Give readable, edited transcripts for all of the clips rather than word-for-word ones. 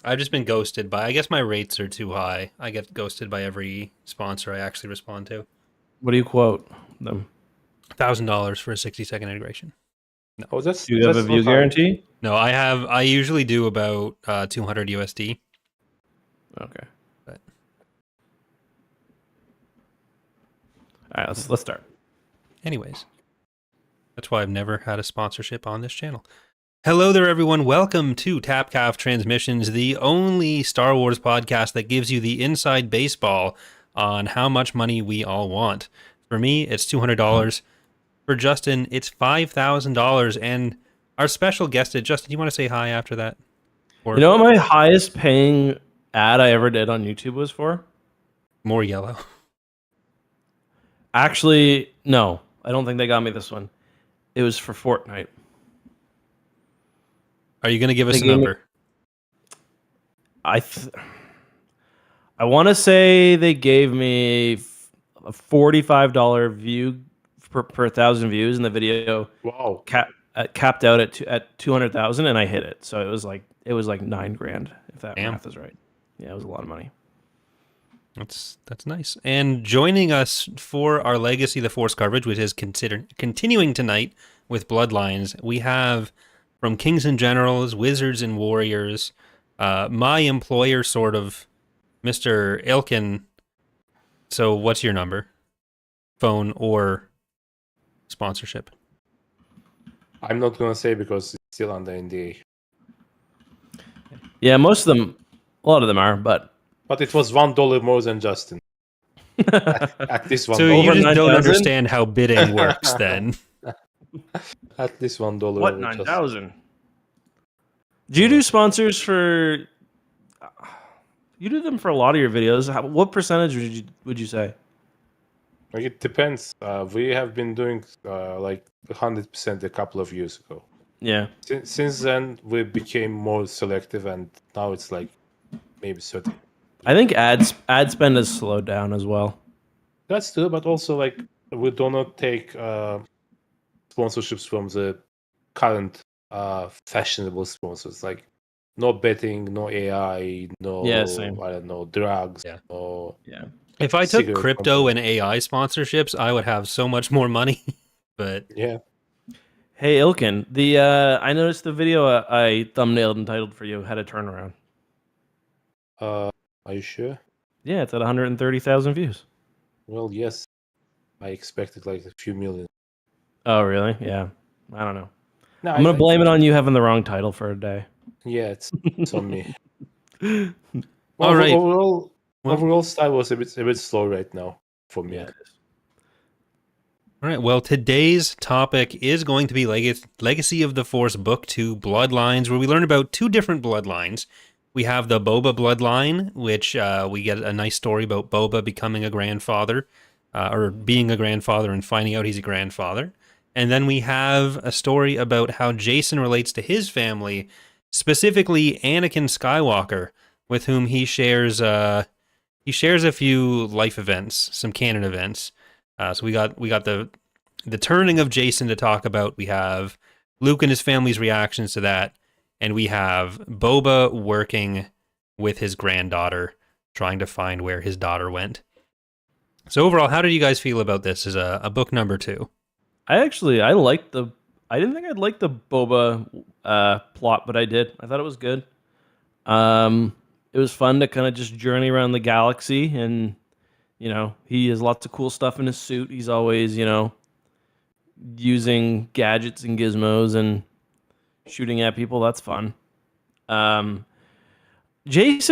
I've just been ghosted by. I guess my rates are too high. I get ghosted by every sponsor I actually respond to. What do you quote them? $1,000 for a 60-second integration. No. Oh, that's Do you have a that's view not hard. guarantee? No, I usually do about 200 USD. Okay. But All right, let's start. anyways, that's why I've never had a sponsorship on this channel. Hello there, everyone. Welcome to TapCalf Transmissions, the only Star Wars podcast that gives you the inside baseball on how much money we all want. For me, it's $200. For Justin, it's $5,000. And our special guest, Justin, do you want to say hi after that? Or You know what my highest paying ad I ever did on YouTube was for? more yellow? Actually, no. I don't think they got me this one. It was for Fortnite. Are you going to give us They a gave me- number? I want to say they gave me a $45 view per 1,000 views, and the video Wow. capped out at 200,000, and I hit it. So it was like $9,000 if that Damn. math is right. Yeah, it was a lot of money. That's nice. And joining us for our Legacy of the Force coverage, which is continuing tonight with Bloodlines, we have from Kings and Generals, Wizards and Warriors, my employer, sort of, Mr. Ilkin. So what's your number? Phone or sponsorship? I'm not gonna say because it's still under NDA. Yeah, most of them, a lot of them are, but But it was $1 more than Justin. At least $1. So you Over just don't 9,000? understand how bidding works then. At least $1. what, over Justin. 9,000? Do you do sponsors for? You do them for a lot of your videos. What percentage would you say? Like, it depends. We have been doing like 100% a couple of years ago. Yeah. Since then, we became more selective, and now it's like maybe 30. I think ad spend has slowed down as well. That's true, but also like we do not take sponsorships from the current fashionable sponsors. Like no betting, no AI, no Yeah, same. I don't know, drugs. Yeah. No, Yeah. If I took Cigarette crypto company. and AI sponsorships, I would have so much more money. But yeah. Hey Ilkin, I noticed the video I thumbnailed and titled for you had a turnaround. Are you sure? Yeah, it's at 130,000 views. Well, yes. I expected like a few million. Oh, really? Yeah. I don't know. No, I'm gonna blame it on you having the wrong title for a day. Yeah, it's on me. All right. Overall, Star Wars a bit slow right now for me. Yeah, it is. all right, well, today's topic is going to be Legacy of the Force Book 2 Bloodlines, where we learn about two different bloodlines. We have the Boba bloodline, which we get a nice story about Boba becoming a grandfather, or being a grandfather and finding out he's a grandfather. And then we have a story about how Jacen relates to his family, specifically Anakin Skywalker, with whom he shares a few life events, some canon events. So we got the turning of Jacen to talk about. We have Luke and his family's reactions to that. And we have Boba working with his granddaughter, trying to find where his daughter went. So overall, how did you guys feel about this as a book number 2? I didn't think I'd like the Boba plot, but I did. I thought it was good. It was fun to kind of just journey around the galaxy, and he has lots of cool stuff in his suit. He's always using gadgets and gizmos and shooting at people. That's fun. Jacen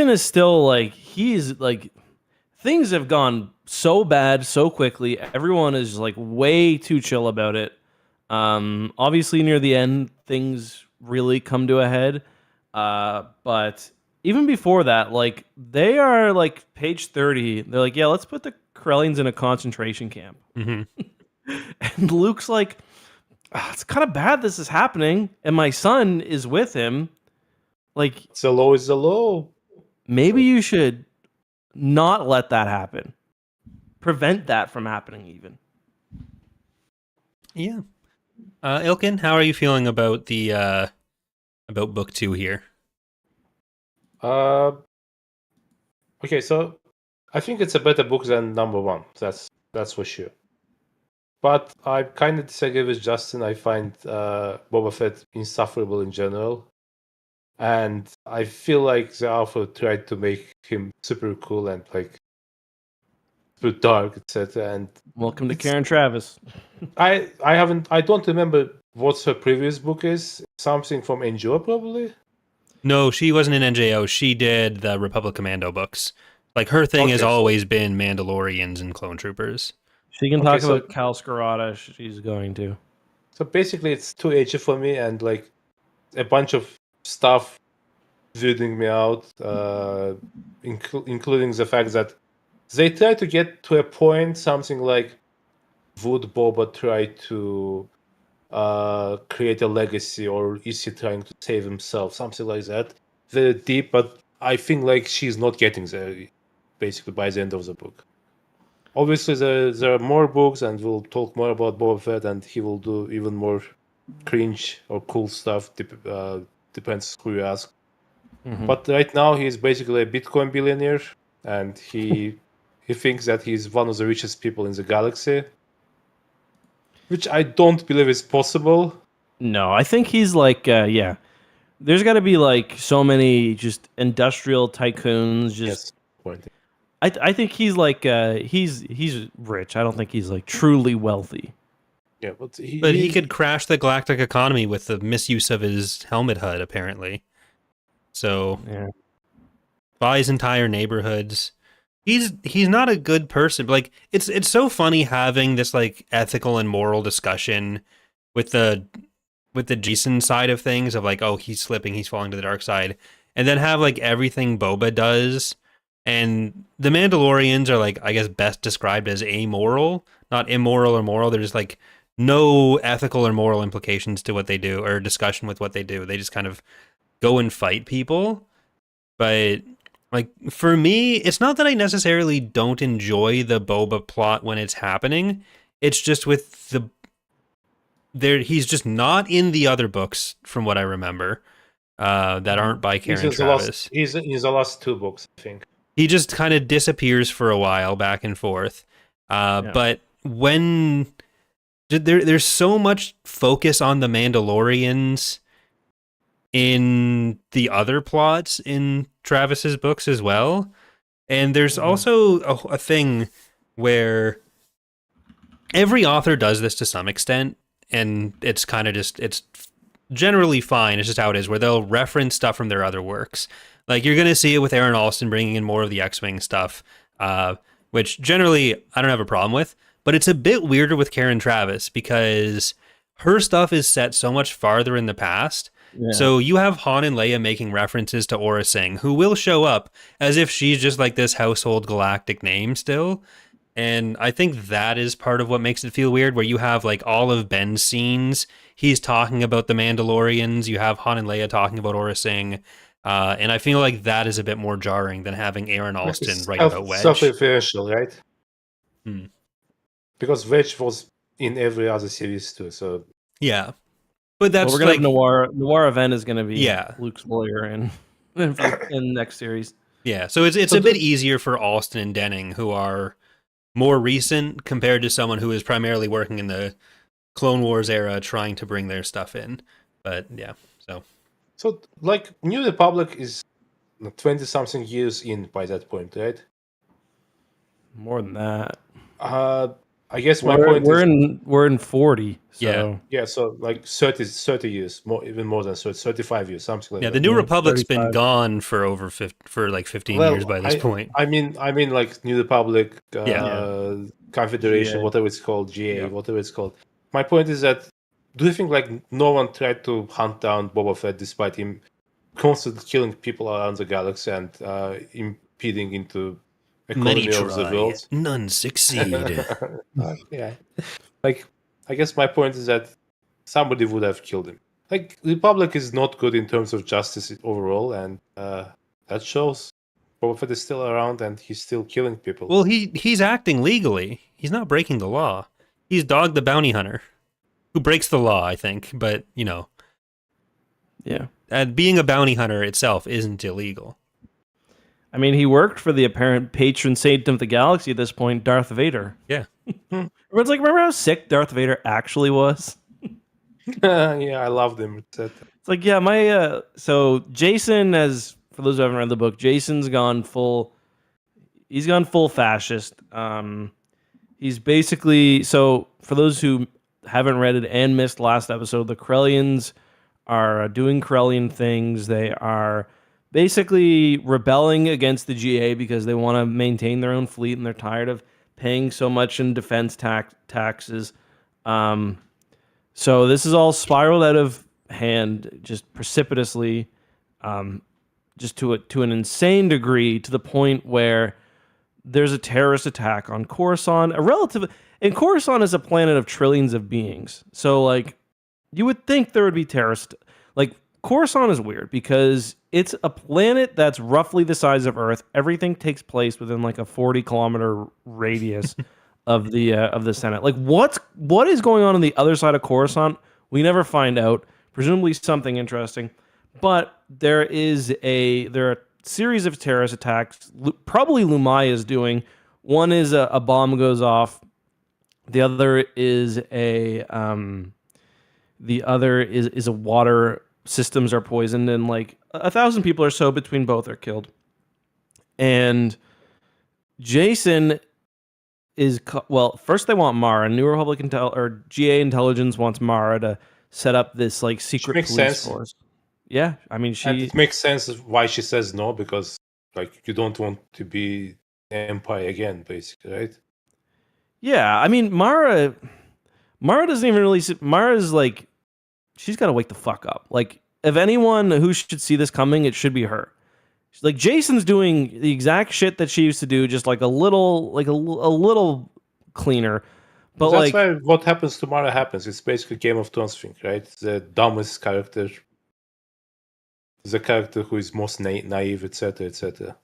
is still things have gone so bad so quickly. Everyone is like way too chill about it. Obviously near the end things really come to a head. But even before that, like they are like page 30. They're like, yeah, let's put the Corellians in a concentration camp. Mm-hmm. And Luke's like, it's kind of bad this is happening, and my son is with him. Like, It's a low is a low. maybe you should not let that happen. Prevent that from happening, even. Yeah. Ilkin, how are you feeling about the about book 2 here? Uh, okay, so I think it's a better book than number one. That's for sure. But I kind of disagree with Justin. I find Boba Fett insufferable in general, and I feel like the author tried to make him super cool and like super dark, etc. And Welcome to it's- Karen Travis. I don't remember what her previous book is. Something from NGO probably. No, she wasn't in NJO. She did the Republic Commando books. Like, her thing has Okay, so- always been Mandalorians and clone troopers. She can Okay, talk so- about Cal Scarata. She's going to. So basically, it's too edgy for me, and like a bunch of stuff weirding me out, including the fact that they try to get to a point, something like, would Boba try to create a legacy, or is he trying to save himself? Something like that. Very deep, but I think like she's not getting there, basically, by the end of the book. Obviously, there are more books, and we'll talk more about Boba Fett, and he will do even more cringe or cool stuff. Depends who you ask. Mhm. But right now, he's basically a Bitcoin billionaire, and he thinks that he's one of the richest people in the galaxy, which I don't believe is possible. No, I think he's like, yeah. There's got to be like so many just industrial tycoons. Just, Yes, point. I think he's like, he's rich. I don't think he's like truly wealthy. Yeah, but He could crash the galactic economy with the misuse of his helmet HUD, apparently. So, Yeah. buys entire neighborhoods. He's not a good person. Like, it's so funny having this like ethical and moral discussion with the Jacen side of things, of like, oh, he's slipping, he's falling to the dark side, and then have like everything Boba does. And the Mandalorians are like, I guess, best described as amoral, not immoral or moral. There's like no ethical or moral implications to what they do, or discussion with what they do. They just kind of go and fight people. But like, for me, it's not that I necessarily don't enjoy the Boba plot when it's happening. It's just with he's just not in the other books, from what I remember, that aren't by Karen Travis. He's in the last two books, I think. He just kind of disappears for a while, back and forth. But when there's so much focus on the Mandalorians in the other plots in Travis's books as well, and there's also a thing where every author does this to some extent, and it's kind of just, it's generally fine. It's just how it is, where they'll reference stuff from their other works. Like, you're going to see it with Aaron Alston bringing in more of the X-Wing stuff, which generally I don't have a problem with. But it's a bit weirder with Karen Travis, because her stuff is set so much farther in the past. Yeah. So you have Han and Leia making references to Aura Singh, who will show up as if she's just like this household galactic name still. And I think that is part of what makes it feel weird, where you have like all of Ben's scenes, he's talking about the Mandalorians, you have Han and Leia talking about Aura Singh, and I feel like that is a bit more jarring than having Aaron Alston write about Wedge. Self-referential, right? Hmm. Because Wedge was in every other series too, so... Yeah. But that's Well, we're gonna like... have Noir event is gonna be Yeah. Luke's lawyer in next series. Yeah, so it's a bit easier for Alston and Denning, who are more recent, compared to someone who is primarily working in the Clone Wars era, trying to bring their stuff in. But yeah, so... So, like, New Republic is 20-something years in by that point, right? More than that. I guess my point is... We're in 40. So. Yeah. Yeah, so like 30 years, even more than 30, 35 years, something like Yeah, that. the New Republic's 35. been gone for over 15 years by this point. I mean, like New Republic, Yeah. Confederation, GA. whatever it's called, GA, Yeah. whatever it's called. My point is that, do you think like no one tried to hunt down Boba Fett despite him constantly killing people around the galaxy and impeding into Many economy of the try, world? none succeed. Yeah, like I guess my point is that somebody would have killed him. Like, Republic is not good in terms of justice overall, and that shows. Boba Fett is still around, and he's still killing people. Well, he's acting legally. He's not breaking the law. He's Dog the bounty hunter, who breaks the law, I think. But, you know, Yeah. being a bounty hunter itself isn't illegal. I mean, he worked for the apparent patron saint of the galaxy at this point, Darth Vader. Yeah. Everyone's like, remember how sick Darth Vader actually was? Yeah, I loved him. It's like, yeah, so Jacen has, for those who haven't read the book, Jacen's gone full. He's gone full fascist. He's basically, so for those who haven't read it and missed last episode, the Corellians are doing Corellian things. They are basically rebelling against the GA because they want to maintain their own fleet and they're tired of paying so much in defense taxes. So this is all spiraled out of hand, just precipitously, just to an insane degree, to the point where there's a terrorist attack on Coruscant. And Coruscant is a planet of trillions of beings. So like, you would think there would be terrorists. Like, Coruscant is weird because it's a planet that's roughly the size of Earth. Everything takes place within like a 40-kilometer radius of the Senate. Like, what is going on the other side of Coruscant? We never find out. Presumably something interesting. But there are a series of terrorist attacks. Probably Lumiya is doing. One is a bomb goes off. The other is a water systems are poisoned, and like 1,000 people or so between both are killed. And Jacen is first they want Mara. New Republic or GA intelligence wants Mara to set up this like secret police force. Yeah, I mean, it makes sense why she says no, because like you don't want to be Empire again, basically, right? Yeah, I mean, Mara doesn't even really. Mara's like, she's got to wake the fuck up. Like, if anyone who should see this coming, it should be her. She's like, Jacen's doing the exact shit that she used to do, just like a little cleaner. But that's why what happens to Mara happens. It's basically Game of Thrones thing, right? The dumbest character, the character who is most naive, etc., etc.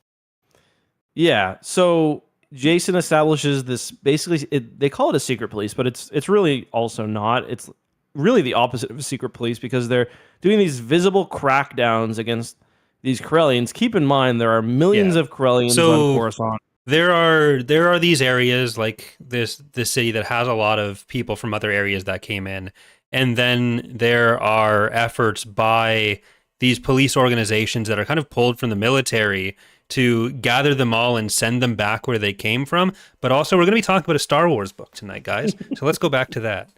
Yeah. So Jacen establishes this. Basically, they call it a secret police, but it's really also not. It's really the opposite of a secret police because they're doing these visible crackdowns against these Corellians. Keep in mind, there are millions of Corellians on Coruscant. There are these areas like this city that has a lot of people from other areas that came in, and then there are efforts by these police organizations that are kind of pulled from the military to gather them all and send them back where they came from. But also, we're going to be talking about a Star Wars book tonight, guys. So let's go back to that.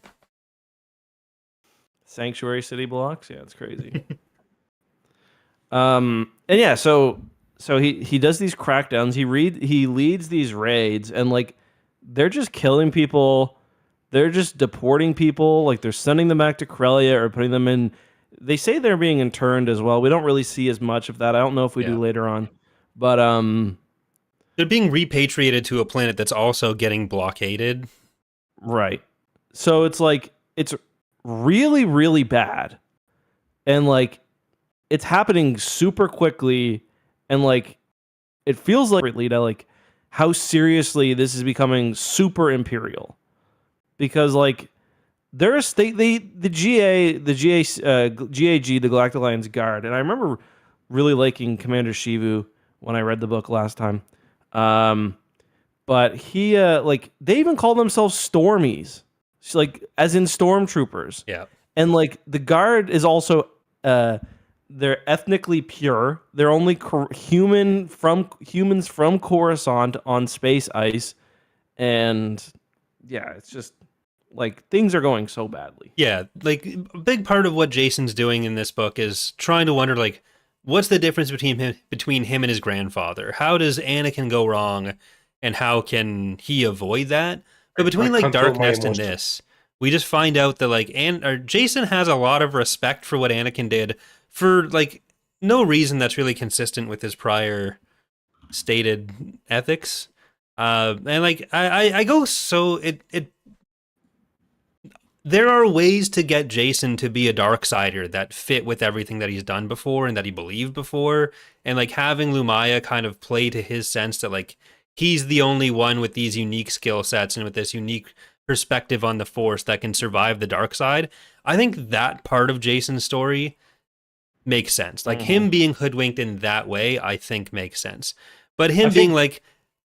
Sanctuary City blocks? Yeah, it's crazy. And yeah, so he does these crackdowns. He leads these raids, and like they're just killing people. They're just deporting people. Like they're sending them back to Corellia or putting them in. They say they're being interned as well. We don't really see as much of that. I don't know if we do later on, but they're being repatriated to a planet that's also getting blockaded. Right. So it's like it's really, really bad, and like it's happening super quickly, and like it feels like Lita, like how seriously this is becoming super imperial, because like they're a state, the GAG, the Galactic Alliance Guard, and I remember really liking Commander Shivu when I read the book last time, but he like they even call themselves Stormies, like as in stormtroopers. Yeah, and like the Guard is also they're ethnically pure. They're only humans from Coruscant on space ice, and yeah, it's just like things are going so badly. Yeah, like a big part of what Jacen's doing in this book is trying to wonder like what's the difference between him and his grandfather? How does Anakin go wrong, and how can he avoid that? But between like Darkness and this, we just find out that like Jacen has a lot of respect for what Anakin did, for like no reason that's really consistent with his prior stated ethics. And like I go so it there are ways to get Jacen to be a Darksider that fit with everything that he's done before and that he believed before, and like having Lumiya kind of play to his sense that like he's the only one with these unique skill sets and with this unique perspective on the Force that can survive the dark side. I think that part of Jacen's story makes sense. Like him being hoodwinked in that way, I think makes sense. But him I being think- like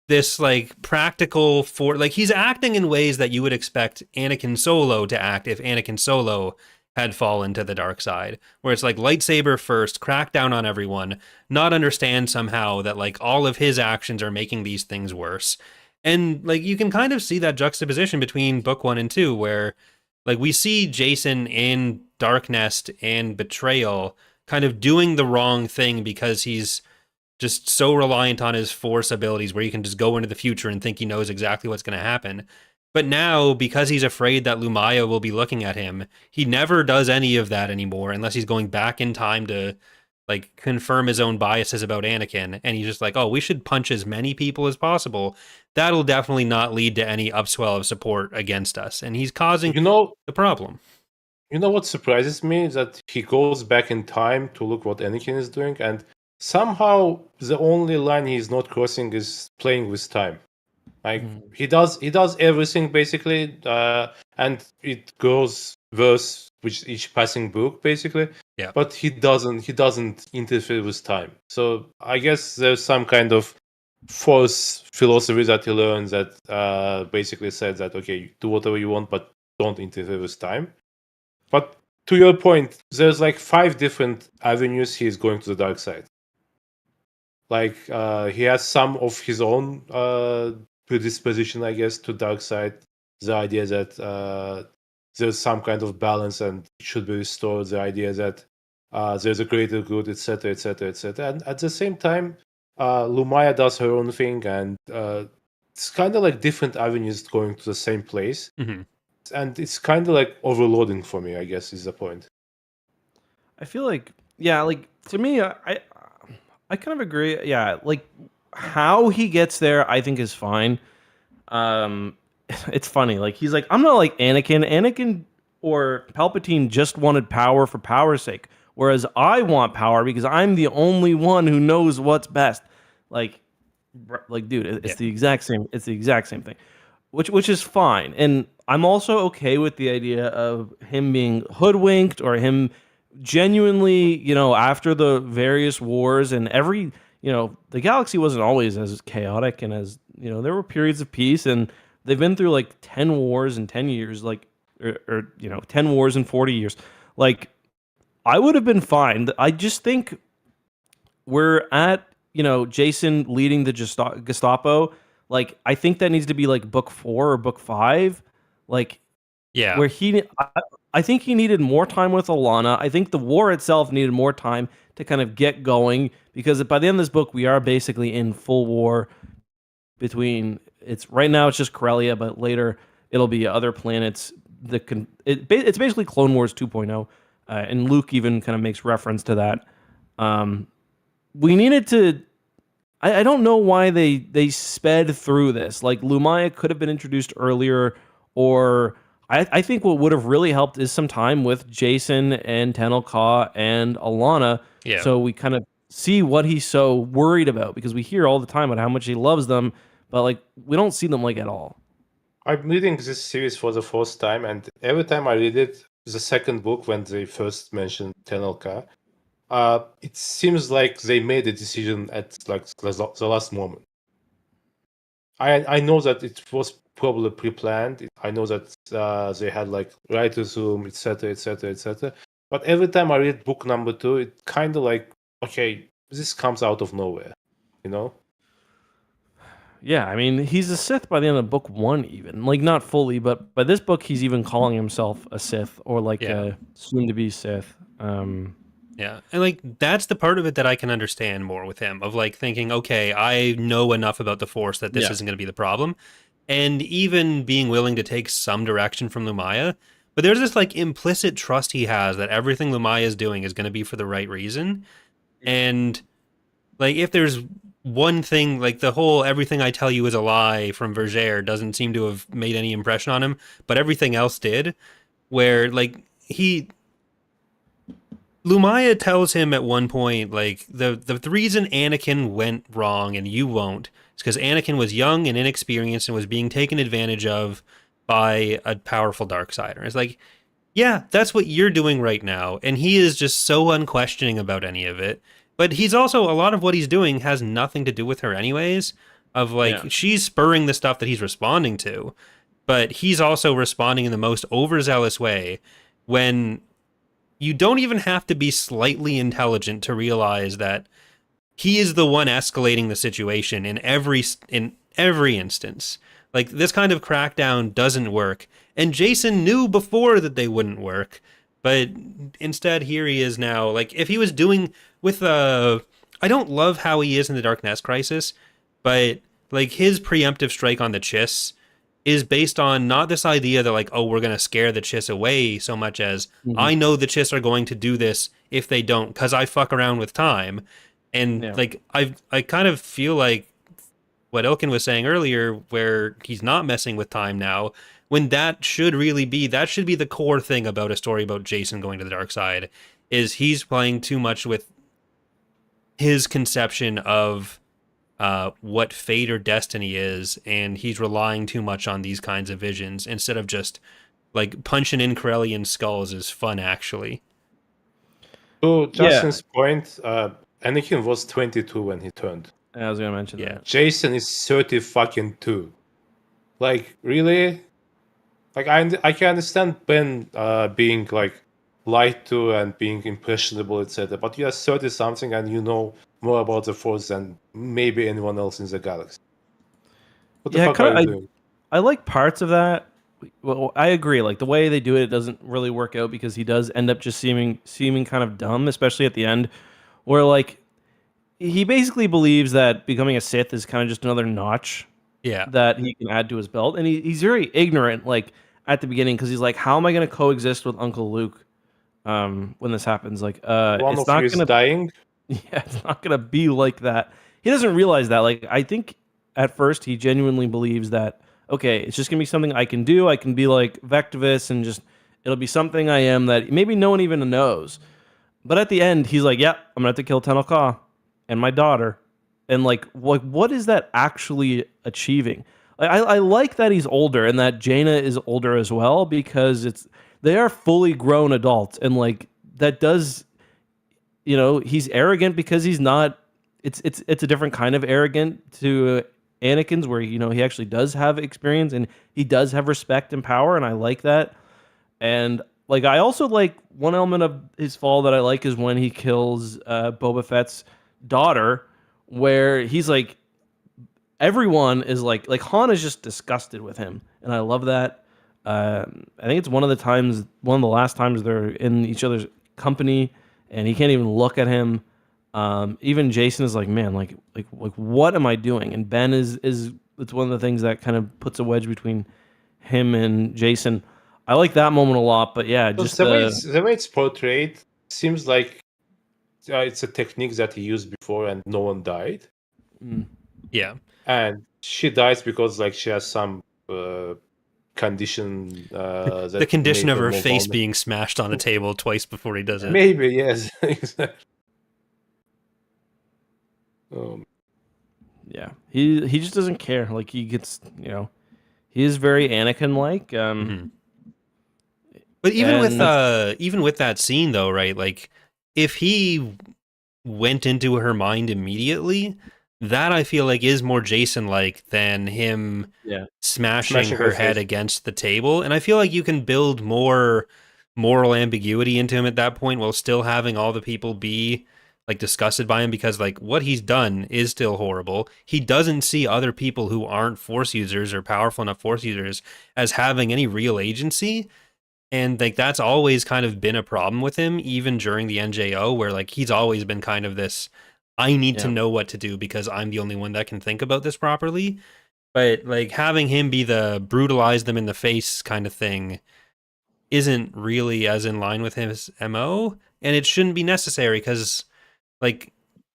this like practical for like he's acting in ways that you would expect Anakin Solo to act if Anakin Solo had fallen to the dark side, where it's like lightsaber first, crack down on everyone, not understand somehow that like all of his actions are making these things worse. And like you can kind of see that juxtaposition between book 1 and 2, where like we see Jacen in Dark Nest and Betrayal kind of doing the wrong thing because he's just so reliant on his force abilities where he can just go into the future and think he knows exactly what's going to happen. But now, because he's afraid that Lumiya will be looking at him, he never does any of that anymore unless he's going back in time to like confirm his own biases about Anakin. And he's just like, oh, we should punch as many people as possible. That'll definitely not lead to any upswell of support against us. And he's causing the problem. You know what surprises me is that he goes back in time to look what Anakin is doing, and somehow the only line he's not crossing is playing with time. Like he does everything basically, and it goes worse with each passing book basically. Yeah. But he doesn't interfere with time. So I guess there's some kind of force philosophy that he learns that basically said that okay, do whatever you want, but don't interfere with time. But to your point, there's like 5 different avenues he's going to the dark side. Like he has some of his own predisposition, I guess, to dark side. The idea that there's some kind of balance and it should be restored. The idea that there's a greater good, etc., etc., etc. And at the same time, Lumiya does her own thing, and it's kind of like different avenues going to the same place. Mm-hmm. And it's kind of like overloading for me, I guess, is the point. I feel like, yeah, like to me, I kind of agree. Yeah, like how he gets there, I think is fine. It's funny, like he's like, I'm not like Anakin. Anakin or Palpatine just wanted power for power's sake, whereas I want power because I'm the only one who knows what's best. Like, dude, it's the exact same. It's the exact same thing, which is fine. And I'm also okay with the idea of him being hoodwinked or him genuinely, after the various wars and every, the galaxy wasn't always as chaotic and as, there were periods of peace, and they've been through like 10 wars in 10 years, like, or 10 wars in 40 years. Like, I would have been fine. I just think we're at, Jacen leading the Gestapo. Like, I think that needs to be like book 4 or book 5. Like, yeah, where I think he needed more time with Alana. I think the war itself needed more time to kind of get going, because by the end of this book, we are basically in full war between. Right now it's just Corellia, but later it'll be other planets. It's basically Clone Wars 2.0, and Luke even kind of makes reference to that. We needed to. I don't know why they sped through this. Like, Lumiya could have been introduced earlier, or I think what would have really helped is some time with Jacen and Tenel Ka and Alana, so we kind of see what he's so worried about, because we hear all the time about how much he loves them, but like we don't see them like at all. I'm reading this series for the first time, and every time I read it, the second book when they first mentioned Tenel Ka, it seems like they made a decision at like the last moment. I know that it was probably pre-planned. I know that they had like writers' room, etc., etc., etc. But every time I read book number 2, it kind of like, okay, this comes out of nowhere, Yeah, I mean, he's a Sith by the end of book 1, even. Like, not fully, but by this book, he's even calling himself a Sith, or like a soon-to-be Sith. Yeah, and like that's the part of it that I can understand more with him, of like thinking, okay, I know enough about the Force that this isn't going to be the problem, and even being willing to take some direction from Lumiya. But there's this like implicit trust he has that everything Lumiya is doing is going to be for the right reason, and like if there's one thing, like the whole "everything I tell you is a lie" from Vergere doesn't seem to have made any impression on him, but everything else did, where like Lumiya tells him at one point, like, the reason Anakin went wrong and you won't is because Anakin was young and inexperienced and was being taken advantage of by a powerful Darksider. It's like, yeah, that's what you're doing right now. And he is just so unquestioning about any of it. But he's also, a lot of what he's doing has nothing to do with her anyways. Of like, Yeah. she's spurring the stuff that he's responding to, but he's also responding in the most overzealous way when you don't even have to be slightly intelligent to realize that he is the one escalating the situation in every instance. Like, this kind of crackdown doesn't work, and Jacen knew before that they wouldn't work, but instead here he is now. Like, if he was doing with I don't love how he is in the Dark Nest Crisis, but like his preemptive strike on the Chiss is based on not this idea that like, oh, we're gonna scare the Chiss away so much as I know the Chiss are going to do this if they don't, because I fuck around with time. And Yeah. like I kind of feel like what Ilkin was saying earlier, where he's not messing with time now, when that should be the core thing about a story about Jacen going to the dark side, is he's playing too much with his conception of what fate or destiny is, and he's relying too much on these kinds of visions instead of just like punching in Corellian skulls is fun, actually. To Yeah. Justin's point, Anakin was 22 when he turned. I was gonna mention Yeah. that. Jacen is 30 fucking 2. Like, really? Like, I can understand Ben being like lied to and being impressionable, etc. But you are 30 something and you know more about the Force than maybe anyone else in the galaxy. What the Yeah, fuck are you kinda. doing? I like parts of that. Well, I agree. Like the way they do it doesn't really work out because he does end up just seeming kind of dumb, especially at the end, where like he basically believes that becoming a Sith is kind of just another notch Yeah. that he can add to his belt, and he's very ignorant. Like at the beginning, because he's like, "How am I going to coexist with Uncle Luke when this happens?" Like, One it's of not you is gonna. dying. Yeah, it's not gonna be like that. He doesn't realize that. Like, I think at first he genuinely believes that okay, it's just gonna be something I can do. I can be like Vectivus and just it'll be something I am that maybe no one even knows. But at the end, he's like, "Yep, I'm gonna have to kill Tenel Ka and my daughter." And like, what is that actually achieving? I like that he's older and that Jaina is older as well because they are fully grown adults and like that does he's arrogant because he's not. It's a different kind of arrogant to Anakin's, where he actually does have experience and he does have respect and power, and I like that. And like I also like one element of his fall that I like is when he kills Boba Fett's daughter, where he's like everyone is like Han is just disgusted with him, and I love that. I think it's one of the last times they're in each other's company, and he can't even look at him. Even Jacen is like, man, like what am I doing? And Ben is it's one of the things that kind of puts a wedge between him and Jacen. I like that moment a lot, but yeah, just The way it's portrayed seems like it's a technique that he used before and no one died. Yeah. And she dies because like she has some condition that The condition made of her more face vulnerable. being smashed on a table twice before he does it. Maybe, yes. Exactly. yeah, he just doesn't care. Like he gets, he is very Anakin like. But And even with that scene though, right? Like if he went into her mind immediately, that I feel like is more Jacen like than him yeah, smashing Smashing her her head face. against the table. And I feel like you can build more moral ambiguity into him at that point while still having all the people be like disgusted by him, because like what he's done is still horrible. He doesn't see other people who aren't Force users or powerful enough Force users as having any real agency. And like that's always kind of been a problem with him, even during the NJO, where like he's always been kind of this, I need to know what to do because I'm the only one that can think about this properly. But like having him be the brutalize them in the face kind of thing isn't really as in line with his MO, and it shouldn't be necessary because like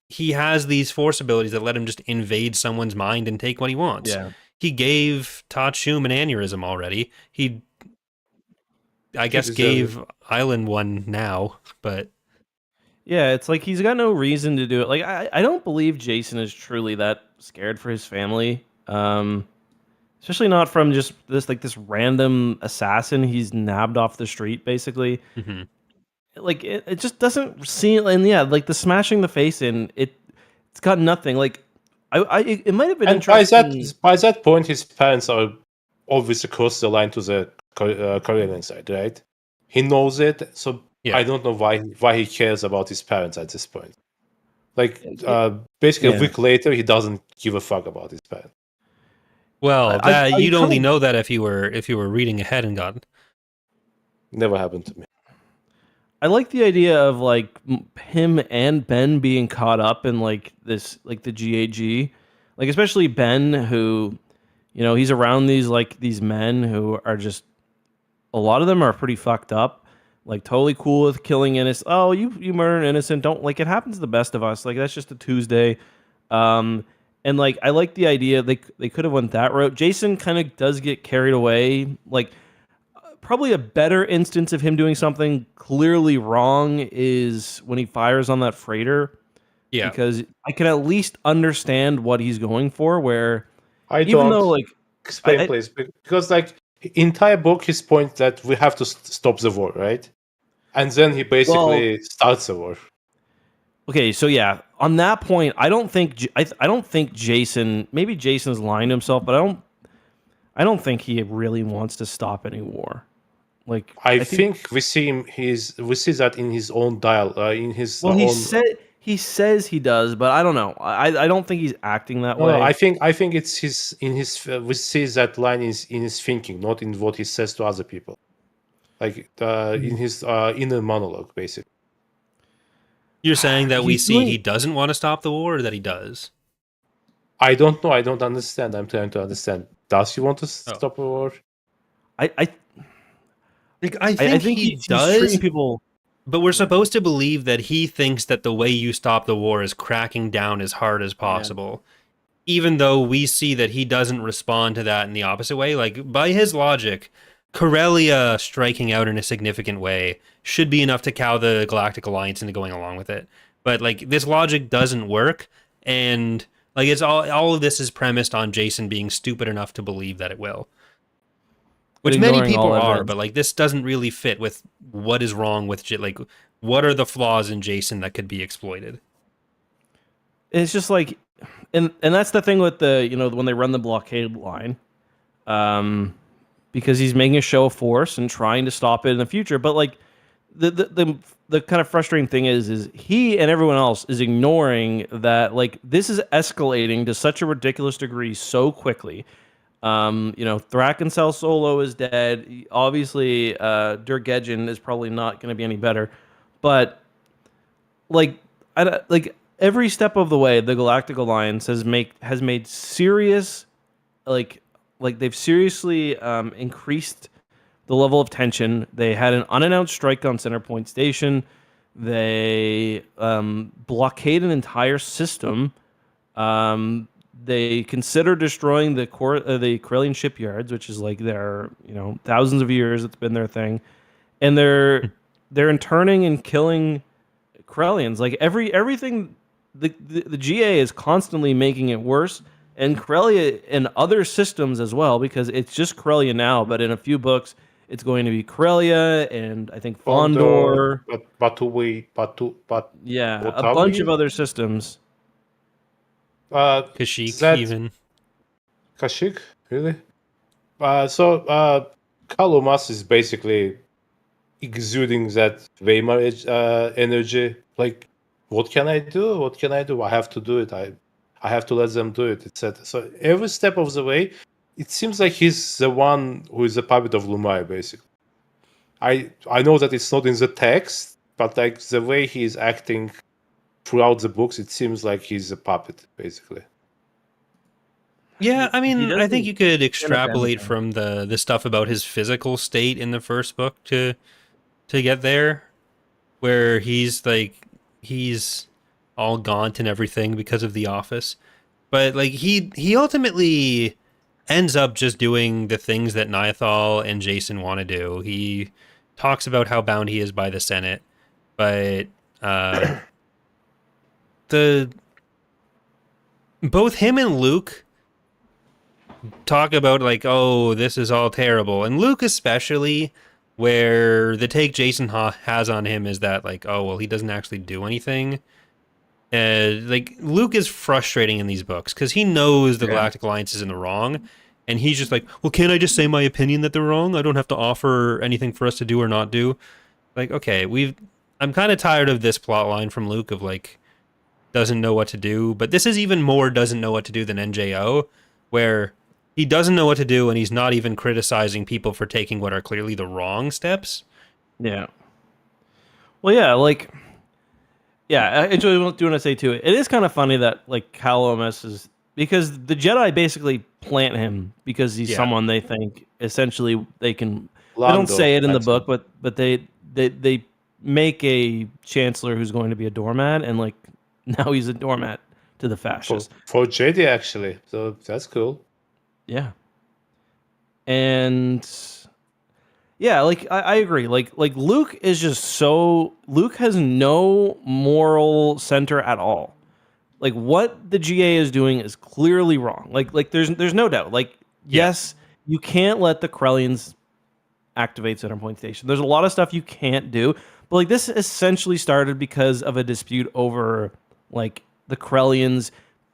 he has these force abilities that let him just invade someone's mind and take what he wants. yeah. He gave Tatshum an aneurysm already. I guess deserves gave Island one now, but Yeah, it's like he's got no reason to do it. Like I don't believe Jacen is truly that scared for his family. Especially not from just this random assassin he's nabbed off the street, basically. like it just doesn't seem. And yeah, like the smashing the face in it, it's got nothing. Like it might have been And interesting. by that point, his parents are obviously across the line to the Korean side, right? He knows it, so Yeah. I don't know why he cares about his parents at this point. Like basically, Yeah. a week later, he doesn't give a fuck about his parents. Well, I you'd only kinda- know that if you were reading ahead and got. Never happened to me. I like the idea of like him and Ben being caught up in like this, like the GAG, like especially Ben, who, he's around these men who are just, a lot of them are pretty fucked up, like totally cool with killing innocent. Oh, you murder an innocent, don't, like, it happens to the best of us. Like that's just a Tuesday. And like I like the idea they could have went that route. Jacen kind of does get carried away, like. Probably a better instance of him doing something clearly wrong is when he fires on that freighter. Yeah. Because I can at least understand what he's going for. Where I even don't though like explain, please, because like entire book, his point that we have to stop the war, right? And then he basically starts the war. okay, so yeah, on that point, I don't think I don't think Jacen. Maybe Jason's lying to himself, but I don't think he really wants to stop any war. Like I think we see that in his own in his well, own. he says he does, but I don't know. I don't think he's acting that way. No, I think it's his in his. We see that line is in his thinking, not in what he says to other people. Like in his inner monologue, basically. You're saying that we He's see doing- he doesn't want to stop the war, or that he does? I don't know. I don't understand. I'm trying to understand. Does he want to stop a war? I think he he's does. treating people. But we're supposed to believe that he thinks that the way you stop the war is cracking down as hard as possible. Even though we see that he doesn't respond to that in the opposite way. Like, by his logic, Corellia striking out in a significant way should be enough to cow the Galactic Alliance into going along with it. But, like, this logic doesn't work, and, like, it's all of this is premised on Jacen being stupid enough to believe that it will. Which many people are, but like this doesn't really fit with what is wrong with like what are the flaws in Jacen that could be exploited. It's just like, and that's the thing with the when they run the blockade line, because he's making a show of force and trying to stop it in the future. But like the kind of frustrating thing is he and everyone else is ignoring that like this is escalating to such a ridiculous degree so quickly. Thrakencell Solo is dead. Obviously, Durgeddin is probably not going to be any better. But like every step of the way, the Galactic Alliance has made serious, like they've seriously increased the level of tension. They had an unannounced strike on Centerpoint Station. They blockade an entire system. They consider destroying the Corellian shipyards, which is like their, thousands of years it's been their thing, and they're interning and killing Corellians. Like everything, the GA is constantly making it worse, and Corellia and other systems as well, because it's just Corellia now, but in a few books it's going to be Corellia and I think Fondor, yeah, a bunch of other systems. Kashyyyk even. Kashyyyk, really? Kalumas is basically exuding that Weimar energy. Like, what can I do? What can I do? I have to do it. I have to let them do it, etc. So every step of the way, it seems like he's the one who is a puppet of Lumiya, basically. I know that it's not in the text, but like the way he is acting throughout the books, it seems like he's a puppet, basically. Yeah, I mean, I think you could extrapolate from the stuff about his physical state in the first book to get there, where he's all gaunt and everything because of the office. But like he ultimately ends up just doing the things that Niathal and Jacen want to do. He talks about how bound he is by the Senate, but both him and Luke talk about like, oh, this is all terrible, and Luke especially where the take Jacen has on him is that like, oh well, he doesn't actually do anything. Like Luke is frustrating in these books because he knows the Galactic Alliance is in the wrong, and he's just like, well, can't I just say my opinion that they're wrong? I don't have to offer anything for us to do or not do. Like, okay, I'm kind of tired of this plot line from Luke of like doesn't know what to do, but this is even more doesn't know what to do than NJO, where he doesn't know what to do and he's not even criticizing people for taking what are clearly the wrong steps. Yeah. Well, yeah, like, yeah, I enjoy what I say too. It is kind of funny that like Cal OMS is because the Jedi basically plant him because he's someone they think essentially they can. They don't say it in the book, but they make a chancellor who's going to be a doormat, and like now he's a doormat to the fascists. For JD actually, so that's cool. Yeah. And yeah, like I agree. Like Luke is just so Luke has no moral center at all. Like what the GA is doing is clearly wrong. Like there's no doubt. Like yes, you can't let the Krellians activate Centerpoint Station. There's a lot of stuff you can't do. But like this essentially started because of a dispute over like the Krellians.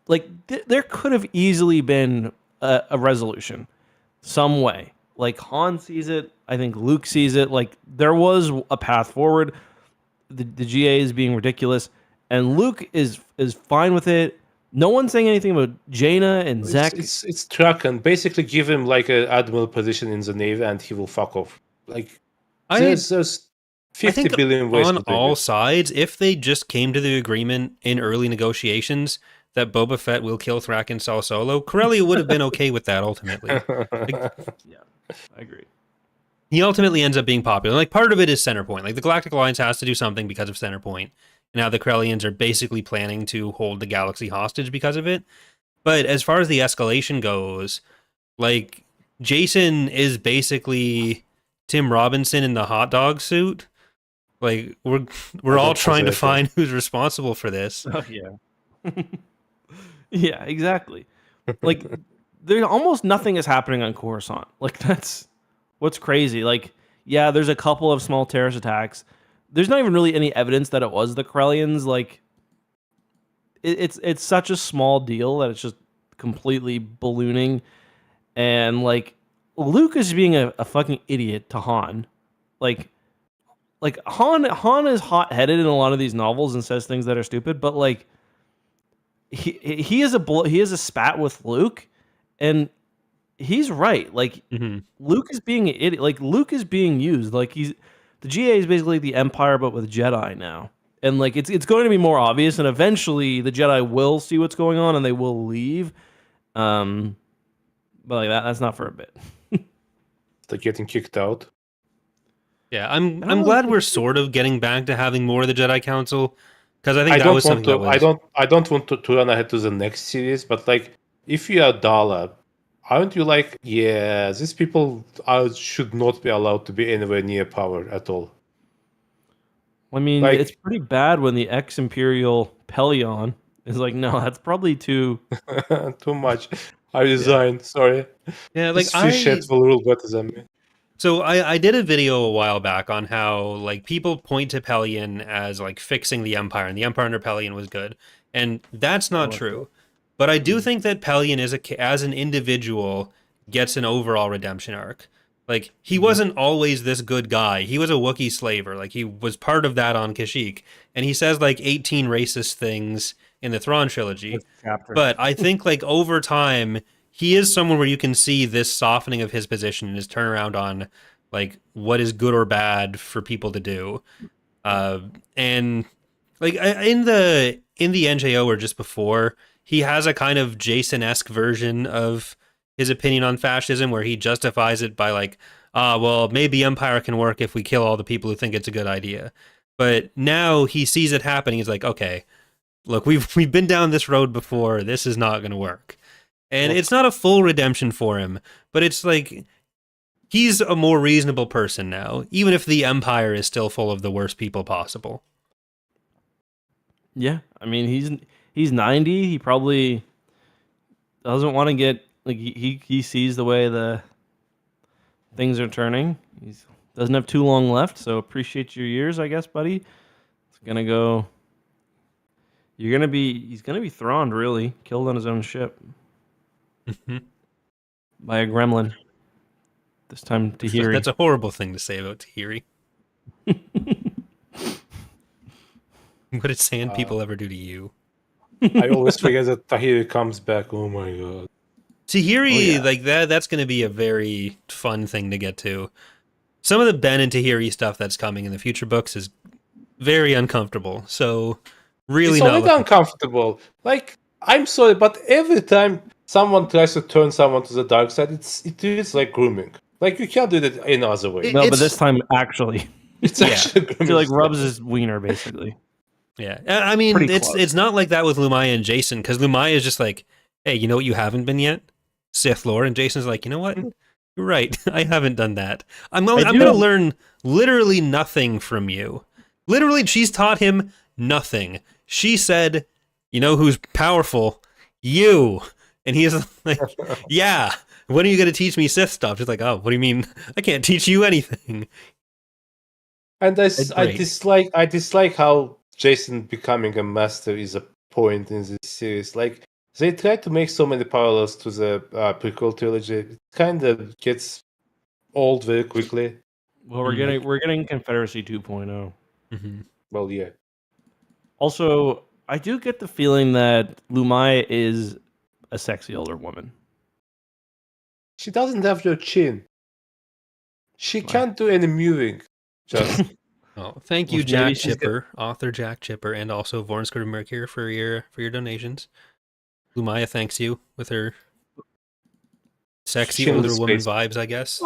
Like there could have easily been a resolution some way. Like Han sees it, I think Luke sees it. Like there was a path forward. The GA is being ridiculous, and Luke is fine with it. No one's saying anything about Jaina and Zekk. It's Traken. Basically, give him like an admiral position in the Navy, and he will fuck off. Like there's 50 billion ways on to do all it. sides. If they just came to the agreement in early negotiations that Boba Fett will kill Thrak and Sal Solo, Corellia would have been okay with that ultimately. Yeah, I agree. He ultimately ends up being popular. Like part of it is Centerpoint. Like the Galactic Alliance has to do something because of Centerpoint. And now the Corellians are basically planning to hold the galaxy hostage because of it. But as far as the escalation goes, like Jacen is basically Tim Robinson in the hot dog suit. Like we're all trying to find who's responsible for this. Oh yeah. Yeah, exactly. Like there's almost nothing is happening on Coruscant. Like that's what's crazy. Like yeah, there's a couple of small terrorist attacks. There's not even really any evidence that it was the Corellians. Like it's such a small deal that it's just completely ballooning. And like Luke is being a fucking idiot to Han. Like Han is hot-headed in a lot of these novels and says things that are stupid, but like he is a spat with Luke, and he's right. Like Luke is being an idiot. Like Luke is being used. Like the GA is basically the Empire, but with Jedi now, and like it's going to be more obvious, and eventually the Jedi will see what's going on and they will leave. But like that's not for a bit. They're getting kicked out. Yeah, I'm glad we're sort of getting back to having more of the Jedi Council, because I think that was something that was... I don't want to run ahead to the next series, but like if you are Dala, aren't you like, yeah, these people should not be allowed to be anywhere near power at all? I mean, like, it's pretty bad when the ex-Imperial Pellion is like, no, that's probably too much. I resign. Sorry. Yeah, like fish heads will rule better than me. So I did a video a while back on how like people point to Pellion as like fixing the Empire, and the Empire under Pellion was good, and that's not true. But I do think that Pellion as an individual gets an overall redemption arc. Like he wasn't always this good guy. He was a Wookiee slaver. Like he was part of that on Kashyyyk, and he says like 18 racist things in the Thrawn trilogy. But I think like over time, he is someone where you can see this softening of his position and his turnaround on like what is good or bad for people to do. And like in the NJO or just before, he has a kind of Jacen-esque version of his opinion on fascism where he justifies it by like, well, maybe Empire can work if we kill all the people who think it's a good idea. But now he sees it happening. He's like, okay, look, we've been down this road before. This is not going to work. And it's not a full redemption for him, but it's like he's a more reasonable person now, even if the Empire is still full of the worst people possible. Yeah, I mean he's 90. He probably doesn't want to get like he sees the way the things are turning. He's Doesn't have too long left, so appreciate your years, I guess, buddy. It's gonna go. He's gonna be Thrawned, really killed on his own ship by a gremlin. This time, Tahiri. That's a horrible thing to say about Tahiri. What did sand people ever do to you? I always forget that Tahiri comes back. Oh my god. Tahiri, like that's going to be a very fun thing to get to. Some of the Ben and Tahiri stuff that's coming in the future books is very uncomfortable. So really It's not already uncomfortable. Like, I'm sorry, but every time someone tries to turn someone to the dark side, it is like grooming. Like, you can't do that any other way. No, but this time, actually, It's actually grooming. he like rubs his wiener, basically. Yeah, I mean, Pretty it's close. it's not like that with Lumiya and Jacen, because Lumiya is just like, hey, you know what you haven't been yet? Sith lore, and Jason's like, you know what? You're right. I haven't done that. I'm going to learn literally nothing from you. Literally, she's taught him nothing. She said, you know who's powerful? You. And he's like, yeah. When are you going to teach me Sith stuff? She's like, oh, what do you mean? I can't teach you anything. And I dislike how Jacen becoming a master is a point in this series. Like, they try to make so many parallels to the prequel trilogy. It kind of gets old very quickly. Well, we're getting Confederacy 2.0. Mm-hmm. Well, yeah. Also, I do get the feeling that Lumiya is a sexy older woman. She doesn't have your chin. She can't do any mewing. Just Oh, thank you, Well, Jack maybe she's Chipper, author Jack Chipper, and also Vornskird of Mercure for your donations. Lumiya thanks you with her sexy Chin older with woman space. vibes, I guess.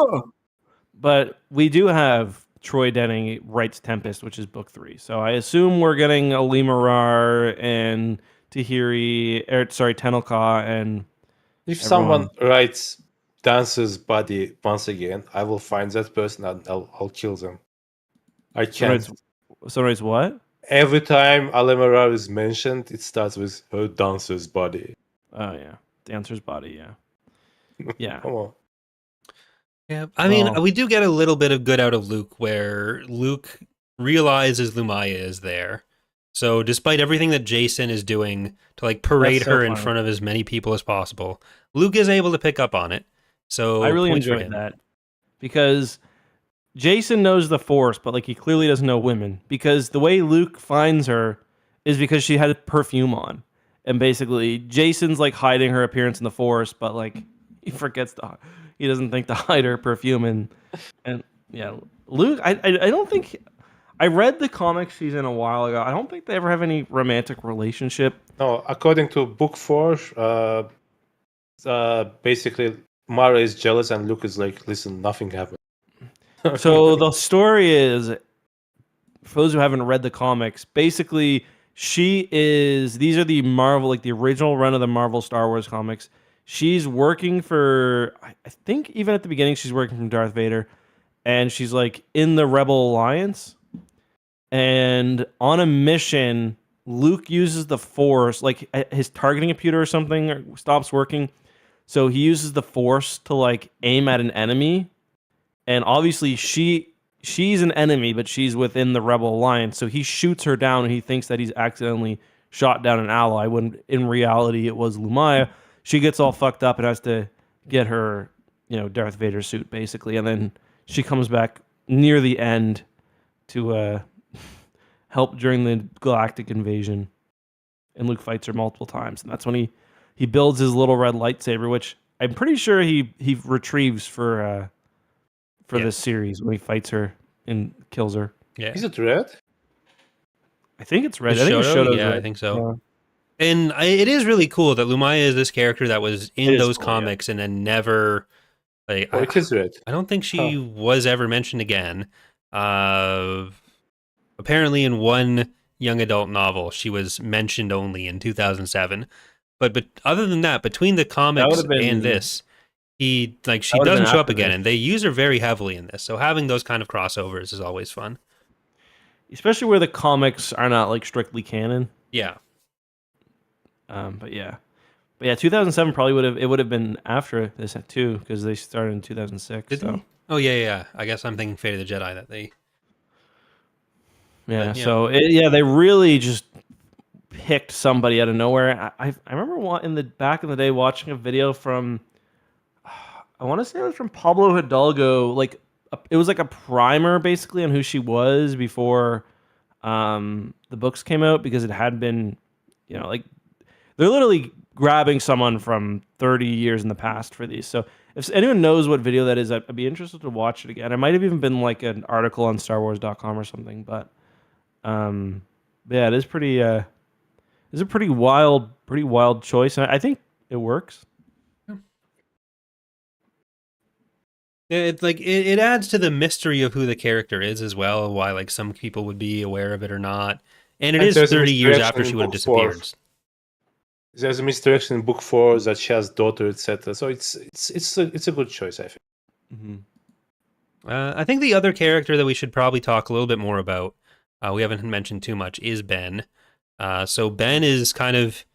But we do have Troy Denning writes Tempest, which is book 3. So I assume we're getting a Limarar and Tahiri, Tenelka, and if everyone. someone writes Dancer's body once again, I will find that person and I'll kill them. I can't. So writes what? Every time Alemara is mentioned, it starts with her dancer's body. Oh yeah, Dancer's body. Yeah, yeah. Come on. Yeah, I mean, Well- we do get a little bit of good out of Luke, where Luke realizes Lumiya is there. So, despite everything that Jacen is doing to like parade That's so her in funny. front of as many people as possible, Luke is able to pick up on it. So, I really points for enjoyed him. that because Jacen knows the Force, but like he clearly doesn't know women. Because the way Luke finds her is because she had perfume on, and basically Jason's like hiding her appearance in the Force, but like he doesn't think to hide her perfume, and yeah, Luke. I don't think I read the comic season a while ago. I don't think they ever have any romantic relationship. No, according to book 4, basically Mara is jealous and Luke is like, listen, nothing happened. So the story is, for those who haven't read the comics, basically these are the Marvel, like the original run of the Marvel Star Wars comics. She's working for, I think even at the beginning, she's working from Darth Vader, and she's like in the Rebel Alliance. And on a mission, Luke uses the Force, like his targeting computer or something stops working. So he uses the Force to like aim at an enemy. And obviously she's an enemy, but she's within the Rebel Alliance. So he shoots her down and he thinks that he's accidentally shot down an ally when in reality it was Lumiya. She gets all fucked up and has to get her, Darth Vader suit basically. And then she comes back near the end to help during the Galactic invasion. And Luke fights her multiple times. And that's when he builds his little red lightsaber, which I'm pretty sure he retrieves for this series when he fights her and kills her. Yeah, Is it red? I think it's red. The I think it's Shoto? Shoto's Yeah, red. I think so. And it is really cool that Lumiya is this character that was in It is those cool, comics and then never, like, Oh, it is red. I don't think she was ever mentioned again. Apparently, in one young adult novel, she was mentioned only in 2007. But other than that, between the comics would've been- and this, she would've doesn't been show up after again, this. and they use her very heavily in this. So having those kind of crossovers is always fun. Especially where the comics are not like strictly canon. Yeah. But yeah, 2007 probably would have been after this too because they started in 2006. Did so Oh yeah. I guess I'm thinking Fate of the Jedi that they. Yeah. But, yeah. So they really just picked somebody out of nowhere. I remember in the back in the day watching a video from I want to say it was from Pablo Hidalgo. Like it was like a primer basically on who she was before the books came out because it had been, like they're literally grabbing someone from 30 years in the past for these. So if anyone knows what video that is, I'd be interested to watch it again. It might have even been like an article on StarWars.com or something, but yeah, it is pretty. It's a pretty wild choice, and I think it works. Yeah, it's like it adds to the mystery of who the character is as well. Why like some people would be aware of it or not, and it And is there's a 30 years misdirection after in she would have book 4. disappeared. There's a misdirection in book 4 that she has daughter, etc. So it's a good choice, I think. Mm-hmm. I think the other character that we should probably talk a little bit more about, we haven't mentioned too much, is Ben. So Ben is kind of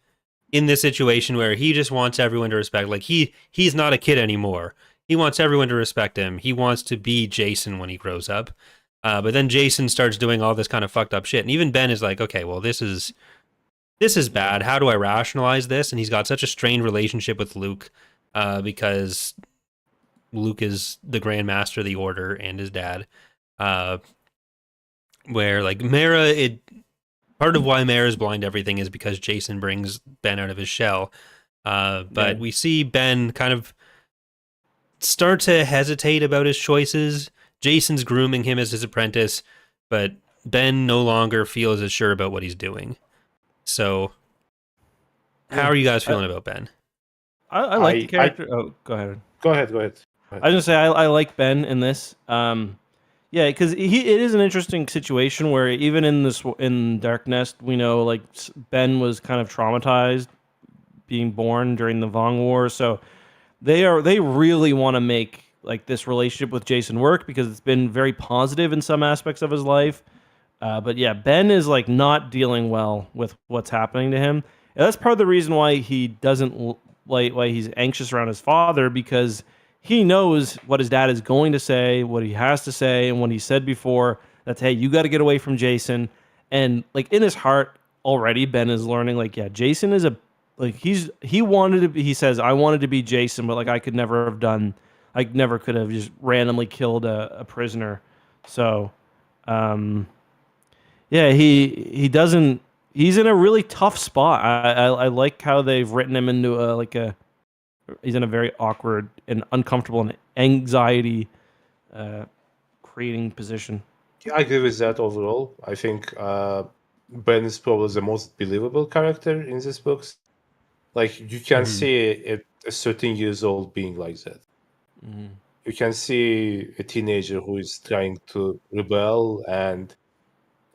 in this situation where he just wants everyone to respect. Like he's not a kid anymore. He wants everyone to respect him. He wants to be Jacen when he grows up. But then Jacen starts doing all this kind of fucked up shit, and even Ben is like, okay, well this is bad. How do I rationalize this? And he's got such a strained relationship with Luke because Luke is the Grand Master of the Order and his dad. Where like Mara, part of why Mara's blind to everything is because Jacen brings Ben out of his shell. But we see Ben kind of start to hesitate about his choices. Jacen's grooming him as his apprentice, but Ben no longer feels as sure about what he's doing. So, how are you guys feeling about Ben? I like the character. Go ahead. Go ahead. I was gonna say I like Ben in this. Yeah, because it is an interesting situation where even in Dark Nest, we know like Ben was kind of traumatized being born during the Vong War, so they really want to make like this relationship with Jacen work because it's been very positive in some aspects of his life. But yeah, Ben is like not dealing well with what's happening to him. And that's part of the reason why he doesn't why he's anxious around his father, because he knows what his dad is going to say, what he has to say, and what he said before. That's, hey, you got to get away from Jacen. And like in his heart already, Ben is learning like, yeah, Jacen is he says, I wanted to be Jacen, but like I never could have just randomly killed a prisoner. So, yeah, he's in a really tough spot. I like how they've written him into he's in a very awkward and uncomfortable and anxiety creating position. I agree with that overall. I think Ben is probably the most believable character in these books. Like you can see a 13 years old being like that. Mm-hmm. You can see a teenager who is trying to rebel, and